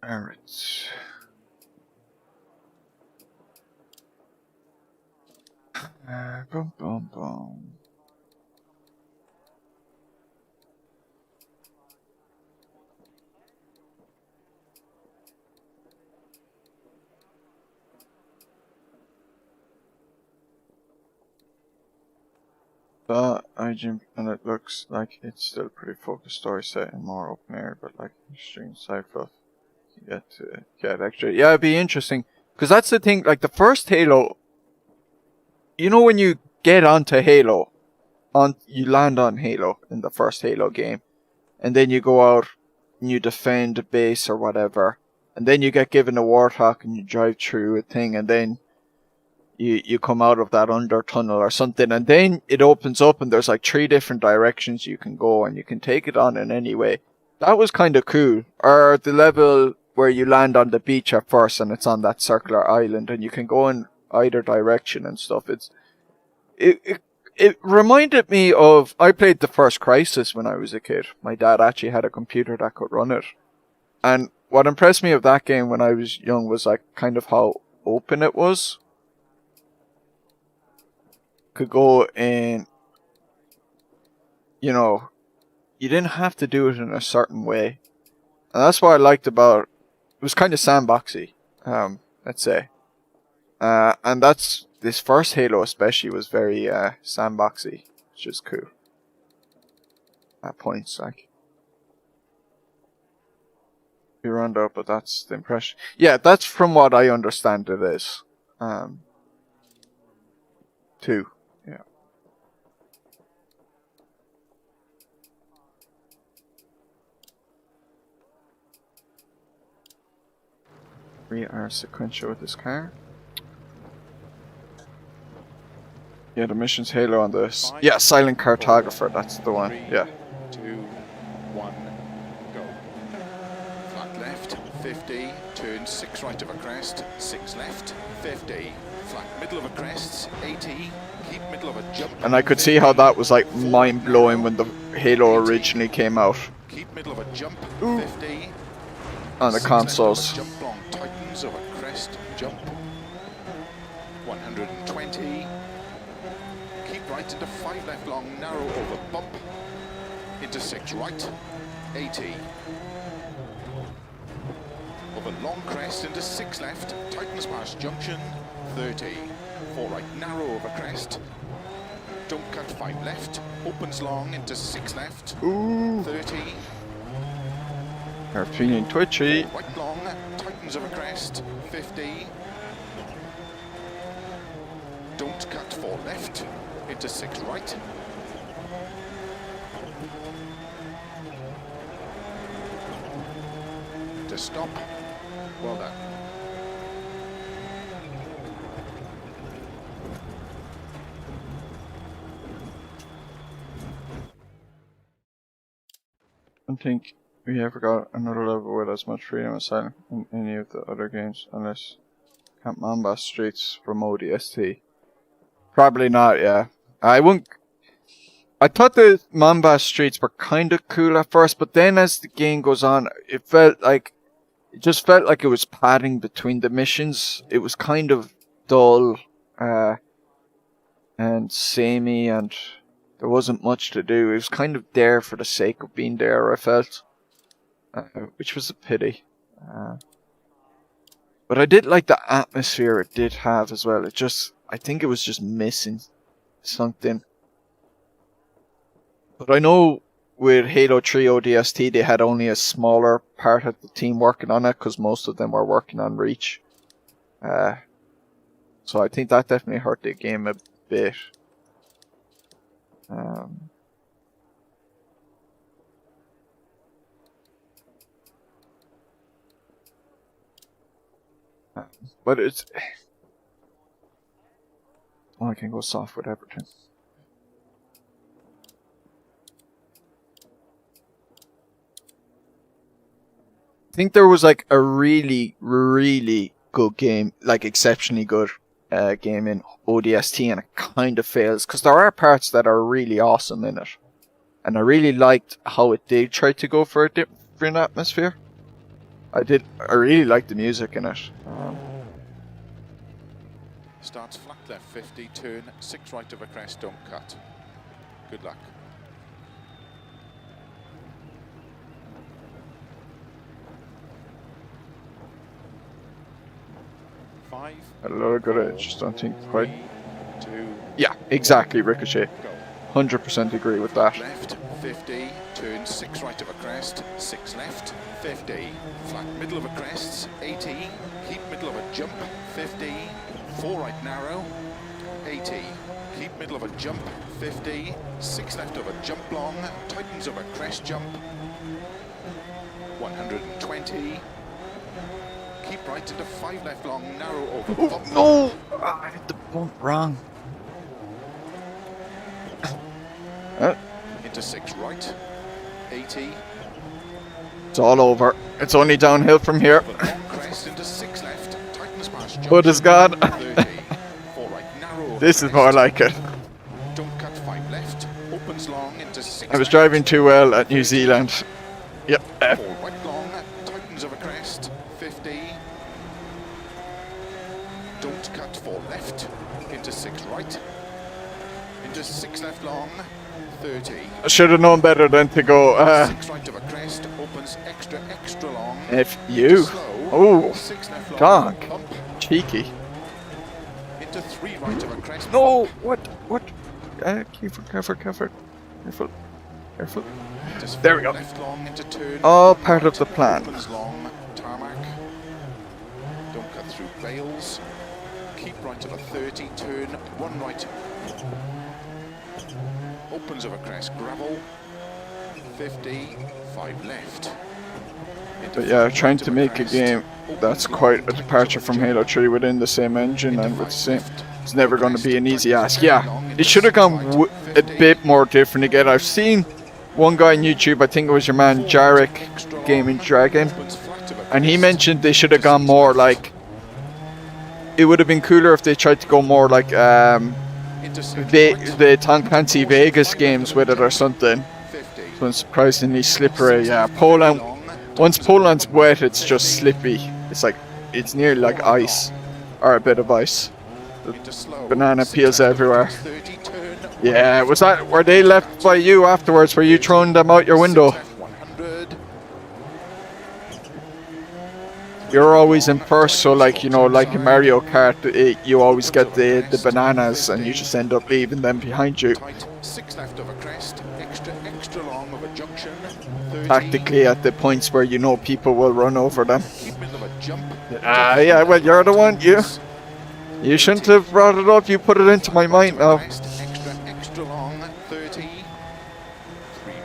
Alright. Boom, boom, boom. But and it looks like it's still pretty focused story set and more open air, but like extreme side fluff. You get to get extra. Yeah, it'd be interesting. Because that's the thing, like the first Halo, you know, when you get onto Halo, you land on Halo in the first Halo game, and then you go out and you defend a base or whatever, and then you get given a Warthog and you drive through a thing, and then you come out of that under tunnel or something, and then it opens up and there's like 3 different directions you can go and you can take it on in any way. That was kind of cool. Or the level where you land on the beach at first and it's on that circular island and you can go in either direction and stuff. It reminded me of, I played the first Crysis when I was a kid. My dad actually had a computer that could run it. And what impressed me of that game when I was young was like kind of how open it was. Could go in, you know, you didn't have to do it in a certain way. And that's what I liked about it. It was kind of sandboxy, let's say. And that's, this first Halo especially was very sandboxy, which is cool. At points, like. You round up, but that's the impression. Yeah, that's from what I understand it is. 2. Yeah. We are sequential with this car. Yeah, the mission's Halo on this. Yeah, Silent Cartographer, that's the one. 3, Yeah. 2, 1, go. Flat left, 50, turn 6 right of a crest, 6 left, 50. Flat middle of a crest, 80, keep middle of a jump. And I could see how that was like mind blowing when the Halo originally came out. Keep middle of a jump, 50. On the consoles. Jump long, tightens of a crest, jump. 120. Keep right into 5 left long, narrow over bump. Into 6 right, 80. Over long crest into 6 left, tightens past junction, 30. 4 right, narrow over crest. Don't cut 5 left, opens long into 6 left, 30. You're feeling twitchy. 4 right long, tightens over crest, 50. Don't cut 4 left, into 6 right. To stop. Well done. I don't think we ever got another level with as much freedom as Silent in any of the other games, unless Camp Mamba Streets from ODST. Probably not, yeah. I thought the Mamba Streets were kind of cool at first, but then as the game goes on, it just felt like it was padding between the missions. It was kind of dull, and and samey, and there wasn't much to do. It was kind of there for the sake of being there, I felt, which was a pity. But I did like the atmosphere it did have as well. I think it was just missing something. But I know with Halo 3 ODST, they had only a smaller part of the team working on it, because most of them were working on Reach. So I think that definitely hurt the game a bit. But it's... Oh, I can go soft with everything. I think there was like a really, really good game, like exceptionally good game in ODST, and it kind of fails because there are parts that are really awesome in it, and I really liked how it did try to go for a different atmosphere. I really liked the music in it. Starts flat left 50, turn 6 right of a crest, don't cut. Good luck. Five. A lot of good. I just don't think quite. 2. Yeah, exactly. Ricochet. 100% agree with that. Left 50, turn 6 right of a crest, 6 left 50, flat middle of a crest 80, keep middle of a jump 50, 4 right narrow 80, keep middle of a jump 50, 6 left of a jump long, tightens of a crest jump 120, keep right into 5 left long, narrow over bump. No! I hit the bump wrong. Into 6 right 80. It's all over. It's only downhill from here. Crest into 6 left, tightens past jump. But it's gone. 30, 4 right narrow. This is more like it. Don't cut 5 left, opens long into 6 I was driving too well at New Zealand. Yep. 4 right long, tightens of a crest 50. Don't cut 4 left, into 6 right, into 6 left long 30. I should have known better than to go. 6 right of a crest, opens extra long. If you. Slow, Oh, 6 left long, Donk. bump, Cheeky. into 3 right of a crest. No, what? Careful. Into There we go. Left long into turn. All part of the plan. Opens long, tarmac. Don't cut through bales. Keep right of a 30, turn 1 right. Opens of a crest, gravel. 50, 5 left. Into But yeah, 5 trying right to of a make a crest, game that's opens quite long, a tightens departure of a from jump. Halo 3 within the same engine Into and with 5 the same. left. It's never going to be an easy ask. Crest, Yeah, long it into should have 6 gone right, a 50. bit more different again. I've seen one guy on YouTube, I think it was your man 4 right Jarek extra long, Gaming Dragon, opens flat of a and he crest. mentioned they should have gone more like. It would have been cooler if they tried to go more like Into 6 right. the Tom Clancy Vegas games with it or something. 50. So it's surprisingly slippery. Yeah, Poland. Once Poland's wet, it's just slippy. It's nearly like ice, or a bit of ice. Into slow. Banana 6 peels left, everywhere. 30, turn, Yeah, were they left by you afterwards? Were you throwing them out your window? 6 left, 100. You're always in first, so like in Mario Kart, you always get the bananas, and you just end up leaving them behind you. Tight, 6 left of a crest, extra long of a junction, 30. Tactically at the points where you know people will run over them. Keep middle of a jump. Yeah, well, you're the one. You shouldn't have brought it up. You put it into my mind now. Crest, extra long, 30. 3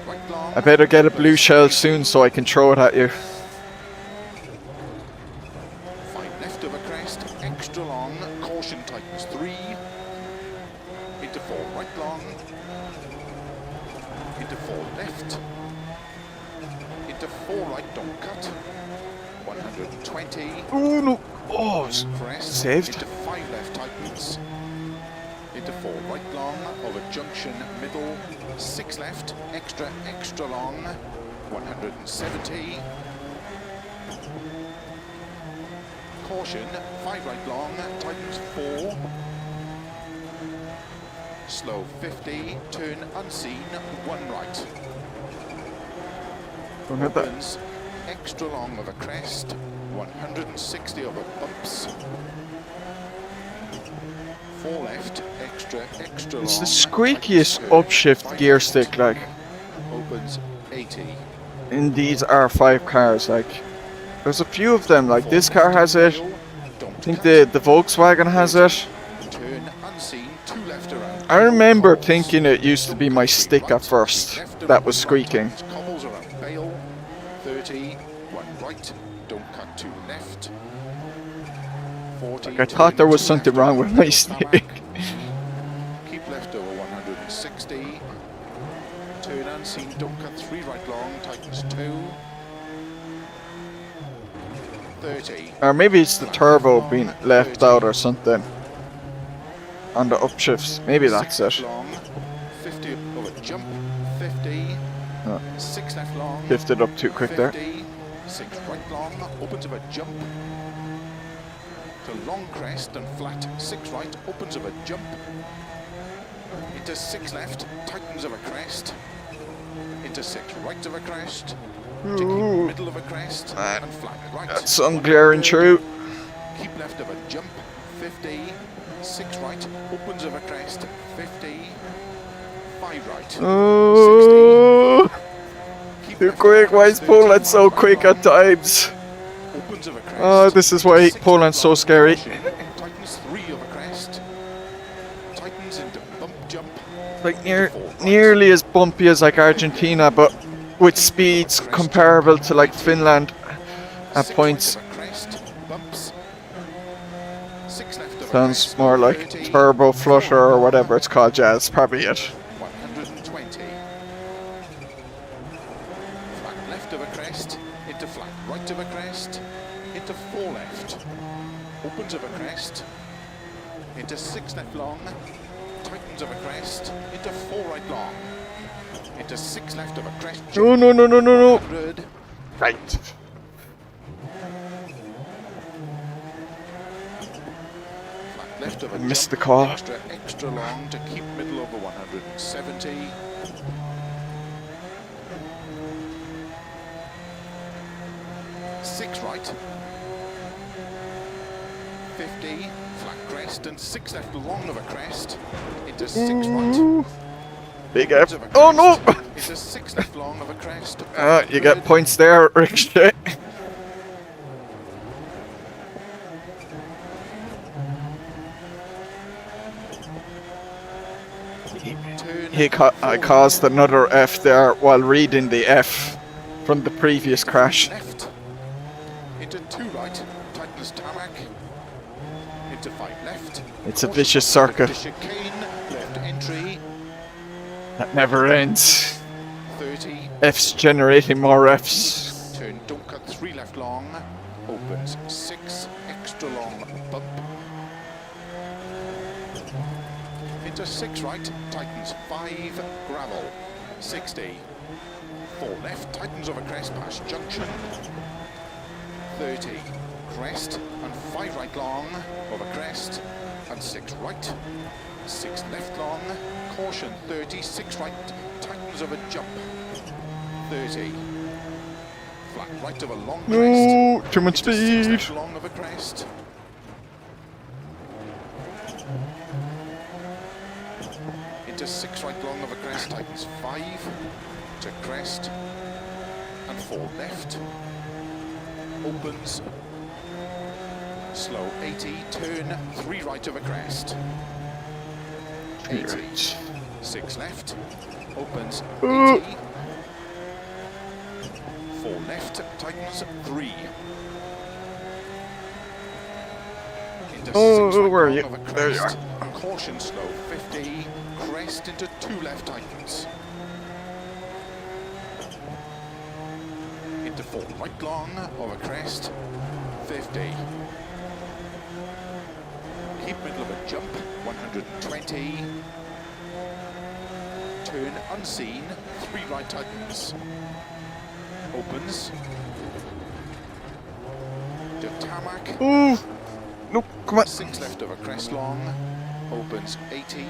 right long. I better get a blue shell soon so I can throw it at you. 5 left of a crest, extra long, caution tightens 3. Into 4 right long. Into 4 left. Into 4 right, don't cut. 120. Oh no! Oh, Crest. saved. Into 5 left tightens. Into 4 right long of a junction middle. 6 left, extra long. 170. Caution, 5 right long, tightens 4. slow 50, turn unseen, 1 right. Don't hit that. Opens extra long of a crest, 160 over bumps. 4 left, extra long. It's the squeakiest upshift gear stick, like, Opens 80. in these R5 cars. Like, there's a few of them. Like, this car has it. I think the Volkswagen has it. Turn unseen, 2 left around. I remember thinking it used to be my stick at first that was squeaking. Cobbles around Bale, 30, 1 right, don't cut 2 left. 40. Like, I thought there was something wrong with my stick. Keep left over 160. Turn unseen, don't cut 3 right long, tightens 2. 30. Or maybe it's the turbo being left out or something on the upshifts. Maybe that's it. Long, 50 over jump, 50. 6 left long. Lifted up too quick there. 50, 6 right long, opens of a jump. To long crest and flat, 6 right, opens of a jump. Into 6 left, tightens of a crest. Into 6 right of a crest. To keep middle of a crest and flat right. That's sun glaring through. Keep left of a jump, 50. 6 right, opens of a crest, 50. 5 right. Oh, 60. Keep too left quick. of Why is crest, Poland 30, so right quick long. at times? Opens of a crest. Oh, this is why 6 Poland's so long, scary. Tightens 3 of a crest. Tightens into bump jump. Like nearly as bumpy as like Argentina, but with speeds comparable to like Finland at 6 points. right of a crest, bumps. 6 left of a Sounds crest, more like 30, turbo flutter or whatever it's called. Yeah, that's probably it. 120. Flat left of a crest, into flat right of a crest, into 4 left. Opens of a crest, into 6 left long, tightens of a crest, into 4 right long, into 6 left of a crest. No, no, no, no, no, no. 100. Right. Flat left of a Missed the jump, call. extra long to keep middle over 170. Six right. 50, flat crest, and 6 left long of a crest. Into 6 right. Ooh. Big Opens F. of a Oh no! crest, into 6 left long of a crest. You get points there, Ricochet. I caused another F there while reading the F from the previous crash. Left. Into 2 right. Tightens tarmac. Into 5 left. It's a vicious circuit Chicane. Left entry. that never ends. 30. F's generating more Fs. Turn, don't cut 3 left long. Opens 6, extra long bump. Into 6 right, tightens 5, gravel. 60. 4 left, tightens over crest past junction. 30. Crest and 5 right long over crest and 6 right. 6 left long. Caution 30, 6 right, tightens over jump. 30. Flat right of a long crest. No, too much Into 6 speed. left long of a crest. Into 6 right long of a crest, tightens 5 to crest and 4 left. Opens. Slow 80, turn 3 right of a crest. 80. 6 left. Opens 80. 4 left, tightens 3. Into Oh, 6 right where are long you? of a There you crest. Caution slow 50. Crest into 2 left tightens. Into 4 right long of a crest. 50. Keep middle of a jump. 120. Turn unseen. 3 right tightens. Opens. To tarmac. Ooh. Nope, come on. 6 left of a crest long. Opens 80.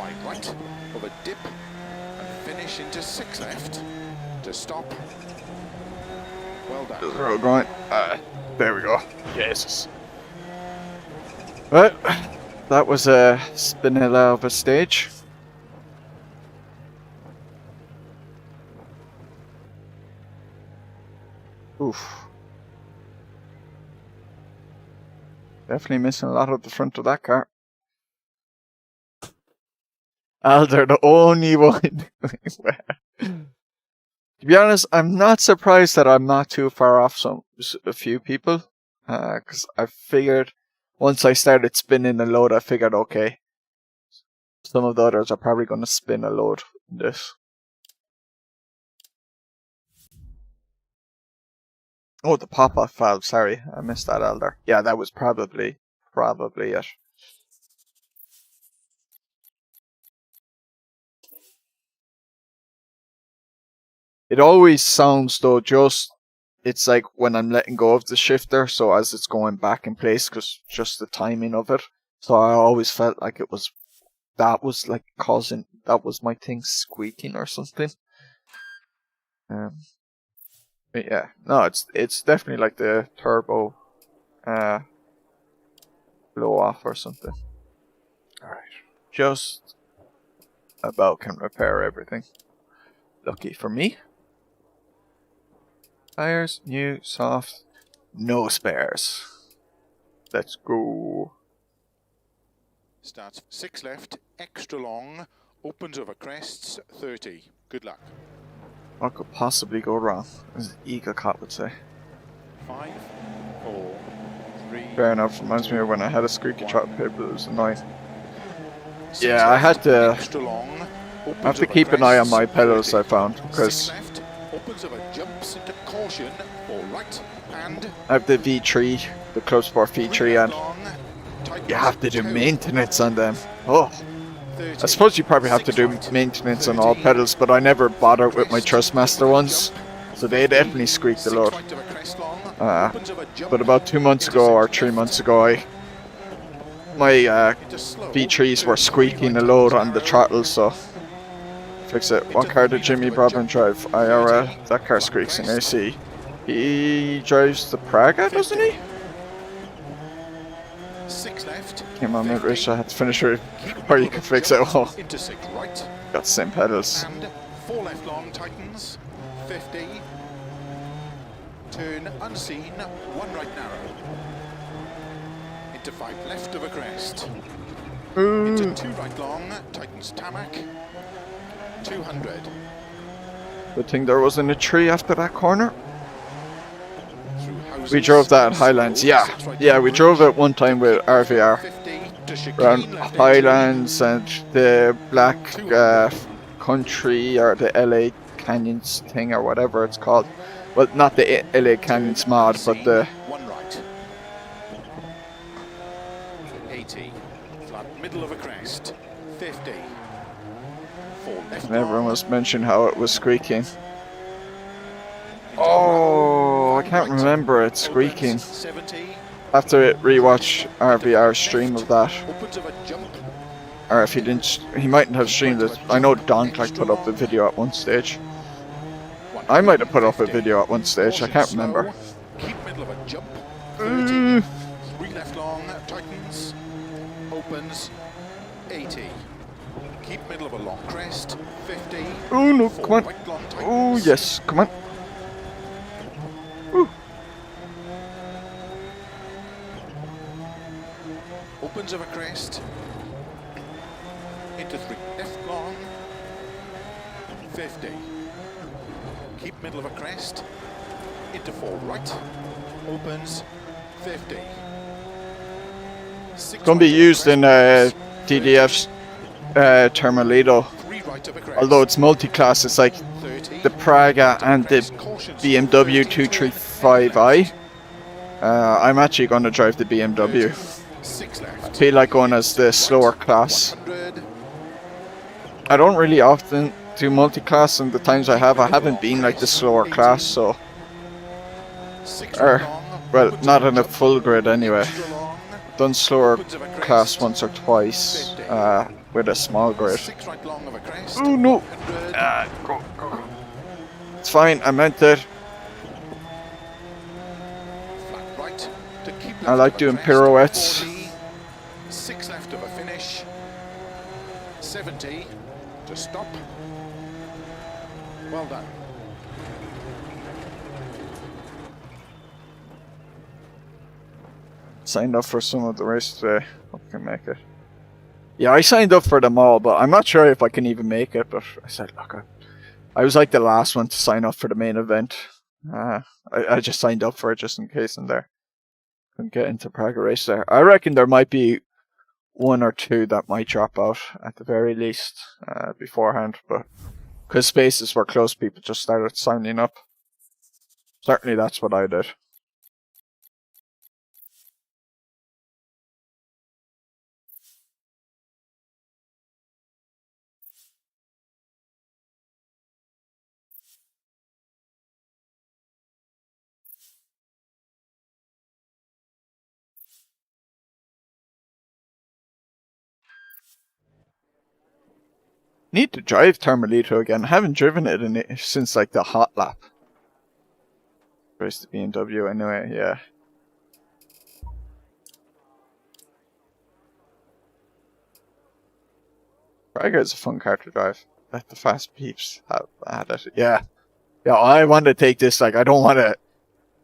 5 right over dip and finish into 6 left to stop. Well done. Just roll going. There we go. Jesus. Well, that was a spin hell out of a stage. Oof. Definitely missing a lot of the front of that car. Alder, the only one. To be honest, I'm not surprised that I'm not too far off a few people. Because I figured once I started spinning a load, I figured, okay, some of the others are probably going to spin a load in this. Oh, the pop-off valve, sorry, I missed that, Alder. Yeah, that was probably it. It always sounds though it's like when I'm letting go of the shifter, so as it's going back in place, because just the timing of it. So I always felt like that was my thing squeaking or something. But yeah, no, it's definitely like the turbo blow off or something. Alright, just about can repair everything. Lucky for me. Tires, new, soft, no spares. Let's go. Starts 6 left, extra long, opens over crests, 30. Good luck. What could possibly go wrong, as Eagle Cop would say. 5, 4, 3. Fair enough, reminds me of when I had a squeaky trap paper, it was annoying. 6 Yeah, I had to extra long, have to keep an eye on my pedals, I found, 6 because left, opens over jumps into caution, or right, and I have the V3, the Club Sport V3, and you have to do maintenance on them. Oh, I suppose you probably have to do maintenance on all pedals, but I never bothered with my Trustmaster ones, so they definitely squeaked a lot. But about 2 months ago or 3 months ago, my V3s were squeaking a load on the throttle, so fix it. What car did Jimmy Broadbent drive? IRL. That car squeaks in AC. He drives the Praga, doesn't he? 6 left. Came on mid race, I had to finish it before you could fix it. Oh, Into 6 right. got the same pedals. And 4 left long tightens, 50. Turn unseen, 1 right narrow. Into 5 left of a crest. Into 2 right long, tightens tarmac, 200. Good thing there wasn't a tree after that corner. Through houses, We drove that at Highlands, yeah, we drove it one time with RVR. 50 to chicane, Around left Highlands and the Black Country or the LA Canyons thing or whatever it's called. Well, not the LA Canyons mod, but the 1 right. 80. Flat middle of a crest, 50. 4 left and everyone long, was mentioning how it was squeaking. Oh, I can't remember it squeaking. 70. After it rewatch RVR stream of that, Opens of a jump, or if he didn't, he mightn't have streamed it. I know Donk put up the video at one stage. I might have put up a video at one stage. I can't remember. Keep middle of a jump, 30. 3 left long, tightens, opens, 80. Keep middle of a long crest, 50. Oh no, 4 come on. right long, Oh tightens, yes, come on. Ooh. opens of a crest, into 3 left long, 50. Keep middle of a crest, into 4 right, opens, 50. 6 Gonna be right of a used in crest, DDF's Termalito. 3 right of a crest, Although it's multi-class, it's like 30. the Praga and the BMW 235i. I'm actually going to drive the BMW. 6 left. I feel like going as the slower class. 100. I don't really often do multi-class, and the times I haven't been like the slower class, so... 6 Or, long, well, opens not of a in a jump, full grid anyway. extra long, Done slower opens of a crest, class once or twice. 50. with a small grid. 6 right long of a crest. Oh no! 100. Go. It's fine, I meant it. Flat right to keep I left like of a doing crest. pirouettes. 40. 6 left of a finish. 70 to stop. Well done. Signed up for some of the races today. Hope I can make it. Yeah, I signed up for them all, but I'm not sure if I can even make it. But I said, look, I was like the last one to sign up for the main event. I just signed up for it just in case in there. Couldn't get into Prague race there. I reckon there might be 1 or 2 that might drop out at the very least beforehand, but because spaces were close, people just started signing up. Certainly that's what I did. Need to drive Thermalito again. I haven't driven it since like the hot lap. Race the BMW anyway, yeah. Praga is a fun car to drive. Let the fast peeps have at it. Yeah. Yeah, I want to take this, like, I don't want to,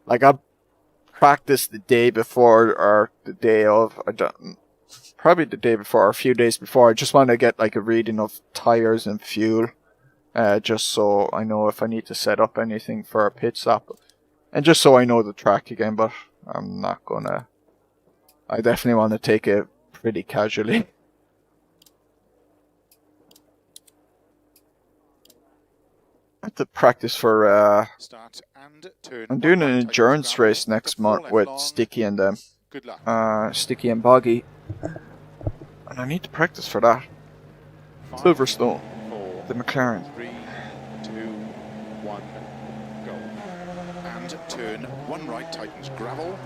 like, I'll practice the day before or the day of, probably the day before or a few days before. I just want to get, like, a reading of tires and fuel, just so I know if I need to set up anything for a pit stop. And just so I know the track again, but I'm not gonna, I definitely want to take it pretty casually. I have to practice for, Start and turn. I'm doing an Right, endurance gravel race next to month 4 with left long. Sticky and them. Good luck. Sticky and Boggy. And I need to practice for that. 5, Silverstone, 4, the McLaren. 3, 2, 1, go. And turn 1 right, tightens gravel,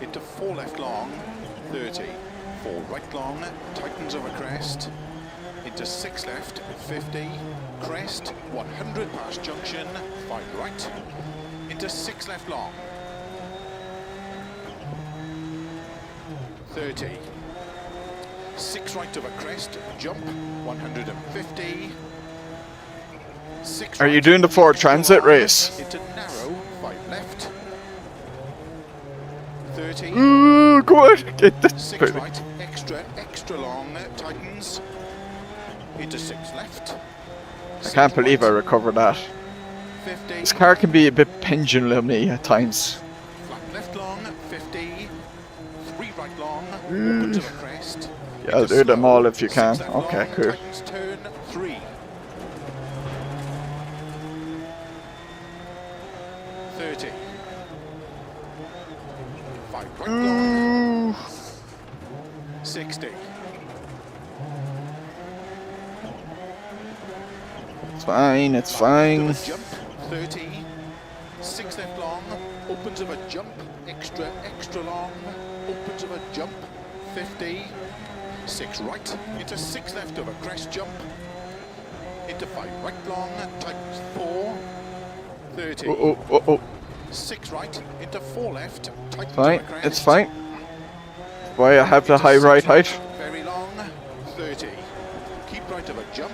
into 4 left long, 30. 4 right long, tightens over crest, into 6 left, 50. Crest, 100 past junction, 5 right, into 6 left long. 30. 6 right over crest, jump, 150. 6 Are right, you doing the Ford extra Transit long, race? into narrow, 5 left. 30. Ooh, go on, get this. 6 right, extra long, tightens. Into 6 left. I can't believe I recovered that. 50. This car can be a bit pendulum-y at times. Flat left long, 50. 3 right long, open to the crest. Yeah, I'll do them all if you can. Okay, cool. Tightens turn 3. 30. 5 right long, Ooh. 60. It's fine, it's fine. Of a jump, 30. 6 left long, opens of a jump, extra long, opens of a jump, 50. 6 right, into 6 left of a crest jump, into 5 right long, tightens 4, 30. Oh. 6 right, into 4 left, tightens Fine, of a crest. it's fine. Why I have the high right height. Very long, 30. Keep right of a jump,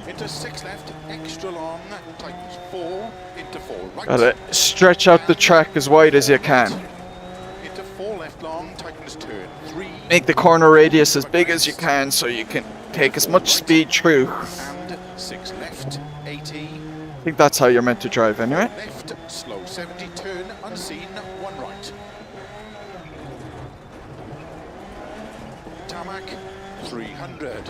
into 6 left, extra long, tightens 4, into 4 right. Gotta stretch out the track as wide as you can. Into 4 left long, tightens turn 3. Make the corner radius as big as you can so you can take as much speed through. And 6 left, 80. I think that's how you're meant to drive anyway. Left, slow 70, turn unseen, 1 right. Tarmac, 300.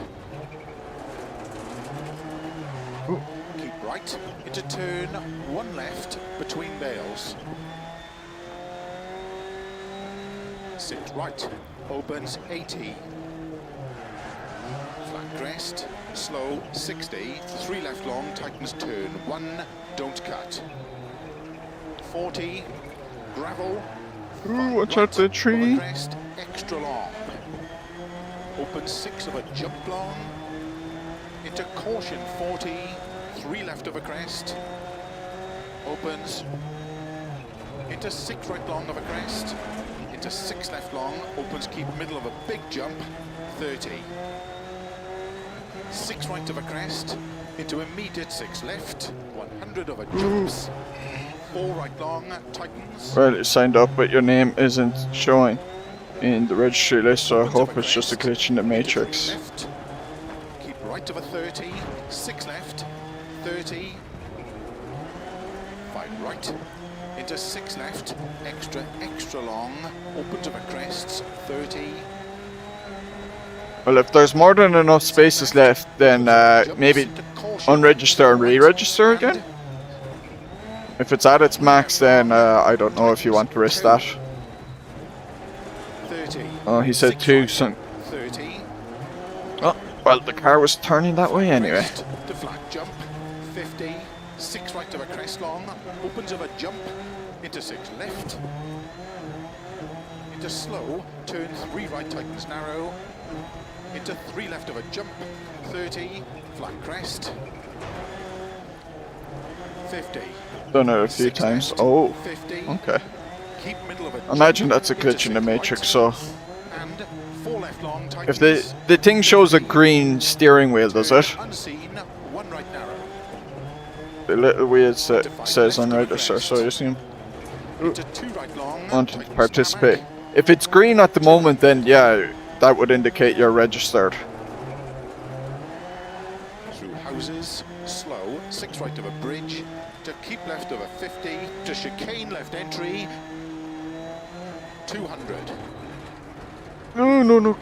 Ooh. Keep right, into turn 1 left, between bales. 6 right, opens 80. Flat crest, slow 60, 3 left long, tightens turn 1, don't cut. 40, gravel. Ooh, watch out the tree. Over crest, extra long. Open 6 of a jump long, into caution 40, 3 left of a crest, opens, into 6 right long of a crest, into 6 left long, opens, keep middle of a big jump, 30. 6 right of a crest, into immediate 6 left, 100 of a jumps, 4 right long, tightens. Well, you signed up, but your name isn't showing in the registry list, so I hope it's just a glitch in the matrix. Left, keep right of a 30, 6 left, 30, 5 right, into 6 left, extra long, opens of a crests, 30. Well, if there's more than enough spaces left, then maybe unregister and re-register again. If it's at its max, then I don't know if you want to risk that. 30. Oh, he said 2. So 30. oh, well, the car was turning that way anyway. To flat jump, 50. 6 right of a crest long, opens of a jump, into 6 left, into slow, turn 3 right tightens narrow, into 3 left of a jump, 30, flat crest, 50. Done it a few times. Oh, 50. okay. Keep middle of a Imagine that's a glitch in the matrix, so and 4 left long if tightens. the thing shows a green steering wheel, does it? Unseen, 1 right narrow. The little wheel says unregister, so I assume Into 2 right long. wanted to tightens participate. tarmac. If it's green at the moment, then yeah, that would indicate you're registered. Through houses, slow, 6 right of a bridge, to keep left of a 50, to chicane left entry, 200. No, no, no.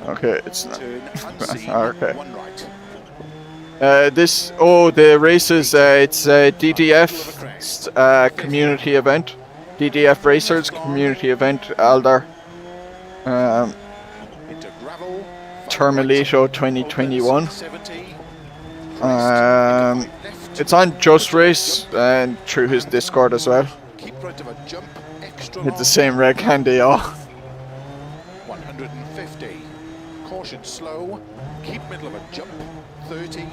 Okay, it's not. Turn unseen, Okay. 1 right. The races, it's a DDF community event. DDF Racers community event, Aldar. Into gravel, 5 Termalito right, 2021. 70, It's on Just Race and through his Discord as well. keep right of a jump, extra Hit the long, same red candy, all. 150. Caution slow, keep middle of a jump, 30,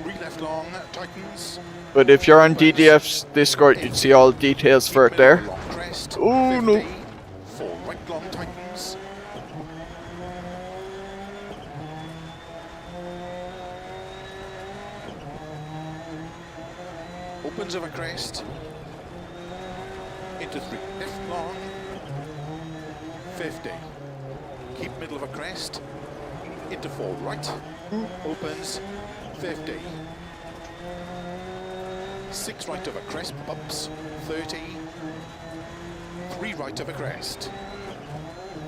3 left long, tightens. But if you're on DDF's Discord, you'd see all details for it there. Long crest, Oh, no. 50, 4 right long tightens. Opens of a crest, into 3 left long, 50. Keep middle of a crest, into 4 right, opens, 50. 6 right of a crest, bumps, 30. 3 right of a crest,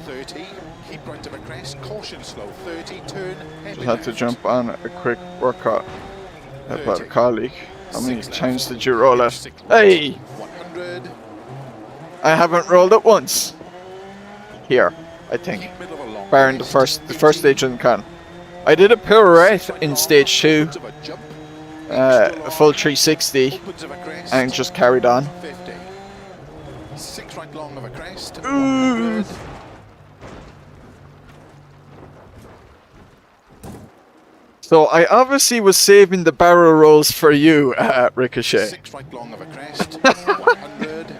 30. Keep right of a crest, caution slow, 30. Turn, heavy Just had to left. jump on a quick workout about a 30. colleague. How many 6 left. times did you roll it? 6 right, Hey! 100. I haven't rolled it once. Here, I think. Keep middle of a long Barring the crest, first stage in the can. I did a pirouette in stage 2, opens of a jump, a full 360, opens of a crest, and just carried on. 50. 6 right long of a crest, Ooh. 100. So I obviously was saving the barrel rolls for you, Ricochet. 6 right long of a crest, 100.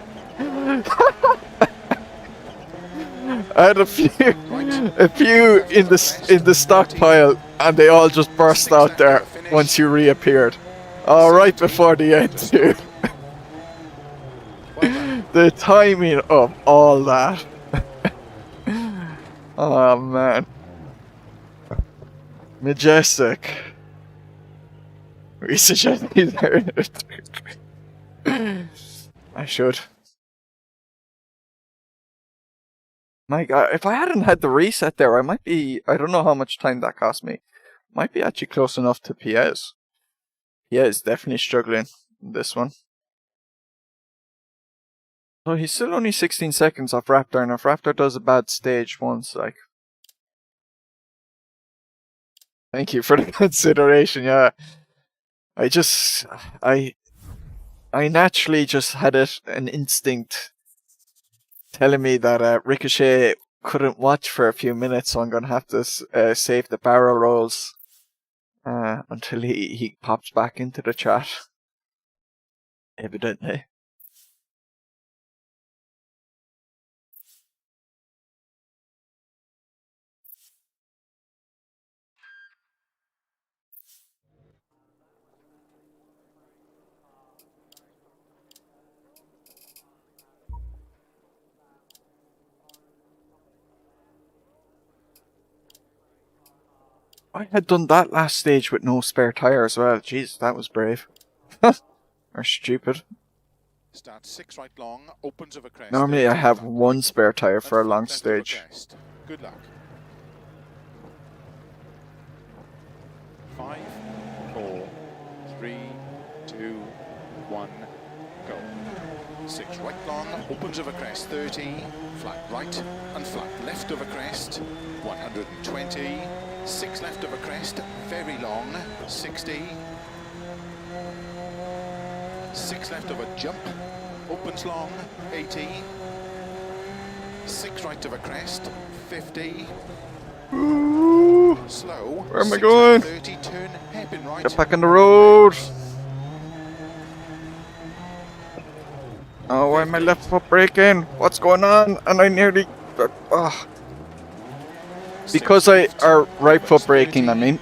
I had a few in the stockpile, and they all just burst out there once you reappeared. Oh, right before the end too. The timing of all that. Oh man. Majestic. We suggest I should. My god, if I hadn't had the reset there, I might be, I don't know how much time that cost me. Might be actually close enough to Piez. Piez is definitely struggling in this one. So he's still only 16 seconds off Raptor, and if Raptor does a bad stage once, like... Thank you for the consideration, yeah. I naturally just had an instinct telling me that Ricochet couldn't watch for a few minutes, so I'm gonna have to save the barrel rolls until he pops back into the chat. Evidently. I had done that last stage with no spare tyre as well. Jeez, that was brave. Or stupid. Start 6 right long, opens of a crest. Normally I have one spare tyre for a long stage. Good luck. 5, 4, 3, 2, 1, go. 6 right long, opens of a crest, 30, flat right and flat left of a crest, 120, 6 left of a crest, very long, 60, 6 left of a jump, opens long, 80, 6 right of a crest, 50, Ooh, slow, where am I going? 30, turn, hairpin right. Get back on the road. Oh, why am I left foot braking? What's going on? And I nearly... Because right foot braking, I mean.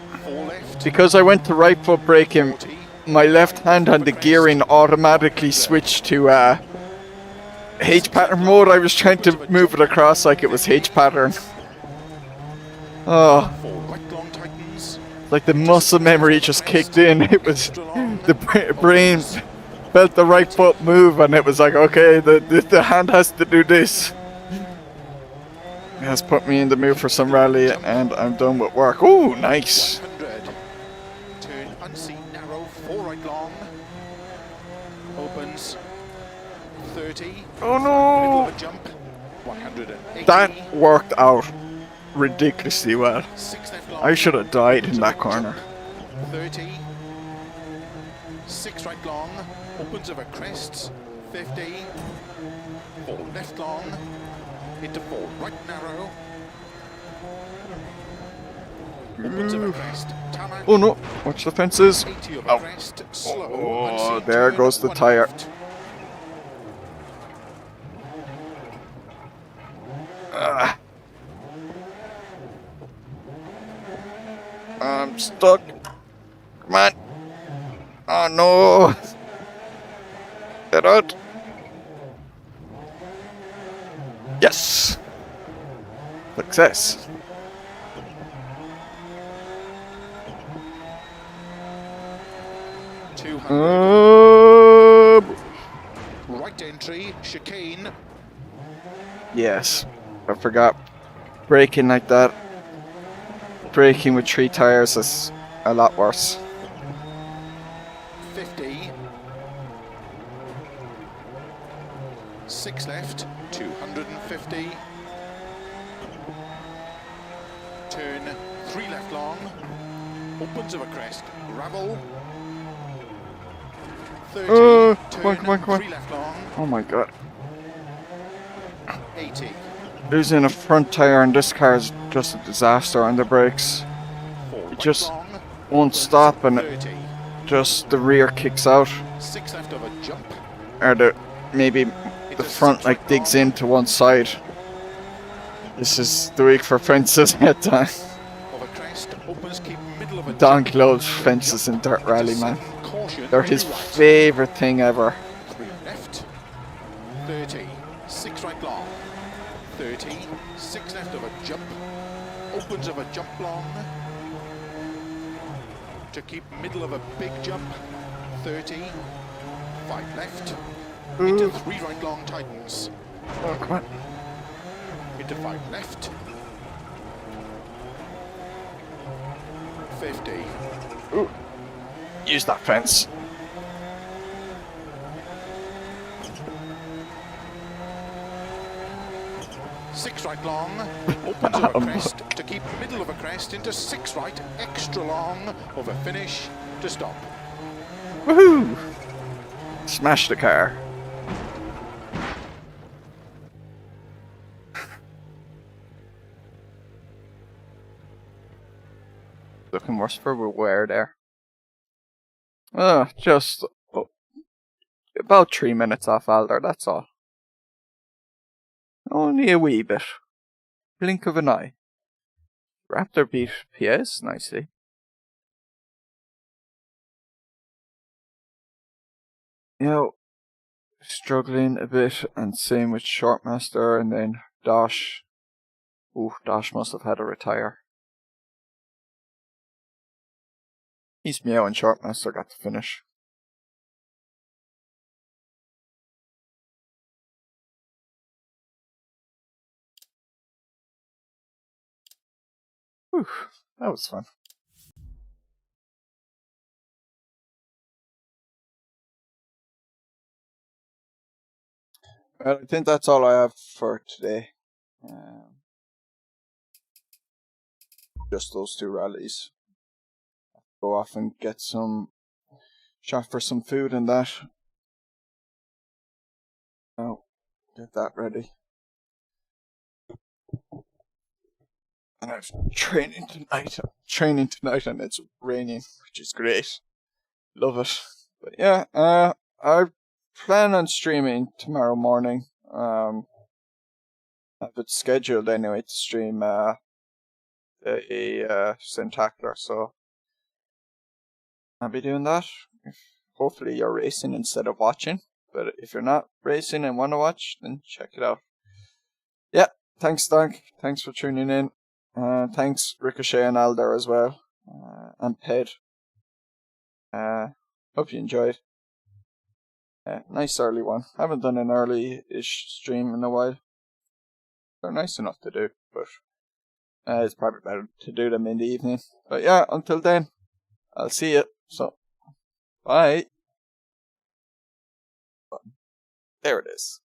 Because I went to right foot braking, my left hand on the gearing automatically switched to H pattern mode. I was trying to move it across like it was H pattern. Oh. Like the muscle memory just kicked in. It was... The brain felt the right foot move and it was like, okay, the hand has to do this. It has put me in the mood for some rally and I'm done with work. Oh, nice. 100. Turn unseen narrow, 4 right long. Opens. 30. Oh Middle no. of a jump. 180. That worked out ridiculously well. 6 left long. I should have died in that corner. 30. 6 right long. Opens of a crest. 50. 4 left long. Into 4 right narrow. Opens of a crest. Tarmac. Oh no, watch the fences. 80 of a Oh, crest. Slow. oh unseen there turn, goes the 1 tyre. left. I'm stuck. Come on. Oh no. Get out. Yes. Success. Right entry, chicane. Yes. I forgot. Braking like that. Braking with 3 tyres is a lot worse. 50. 6 left, 250. Turn 3 left long. Opens of a crest, gravel. 30. Come on, come on, come on. 3 left long. Oh my god. 80. Losing a front tyre on this car is just a disaster on the brakes. 4 It right just long. won't stop and it 30. just the rear kicks out. 6 left of a jump. Or maybe the front like digs into one side. This is the week for fences at time. Of a crest, opens, keep middle of a Donk loves fences in dirt rally, man. Caution, They're his 2 right. favourite thing ever. 3 left, 30, 6 right long, 30, 6 left of a jump, opens of a jump long, to keep middle of a big jump, 30, 5 left, into 3 right long tightens, Oh, come on. into 5 left, 50, Ooh. Use that fence. Six right long, opens of a crest to keep middle of a crest into 6 right, extra long, over finish to stop. Woohoo! Smash the car. Looking worse for wear there. Just about 3 minutes off Alder, that's all. Only a wee bit. Blink of an eye. Raptor beat PS nicely. You know, struggling a bit, and same with Shortmaster, and then Dosh. Ooh, Dosh must have had to retire. He's Meow and Shortmaster got to finish. Whew, that was fun. Well, I think that's all I have for today. Just those 2 rallies. Go off and get some shop for some food and that. Oh, get that ready. And I'm training tonight and it's raining, which is great. Love it. But yeah, I plan on streaming tomorrow morning. I have it scheduled anyway to stream a Centacular, so I'll be doing that. Hopefully you're racing instead of watching, but if you're not racing and want to watch, then check it out. Yeah, thanks Donk, thanks for tuning in. Thanks Ricochet and Alder as well, and Ped. Hope you enjoyed. Nice early one. Haven't done an early-ish stream in a while. They're nice enough to do, but it's probably better to do them in the evening. But yeah, until then, I'll see you. So, bye. There it is.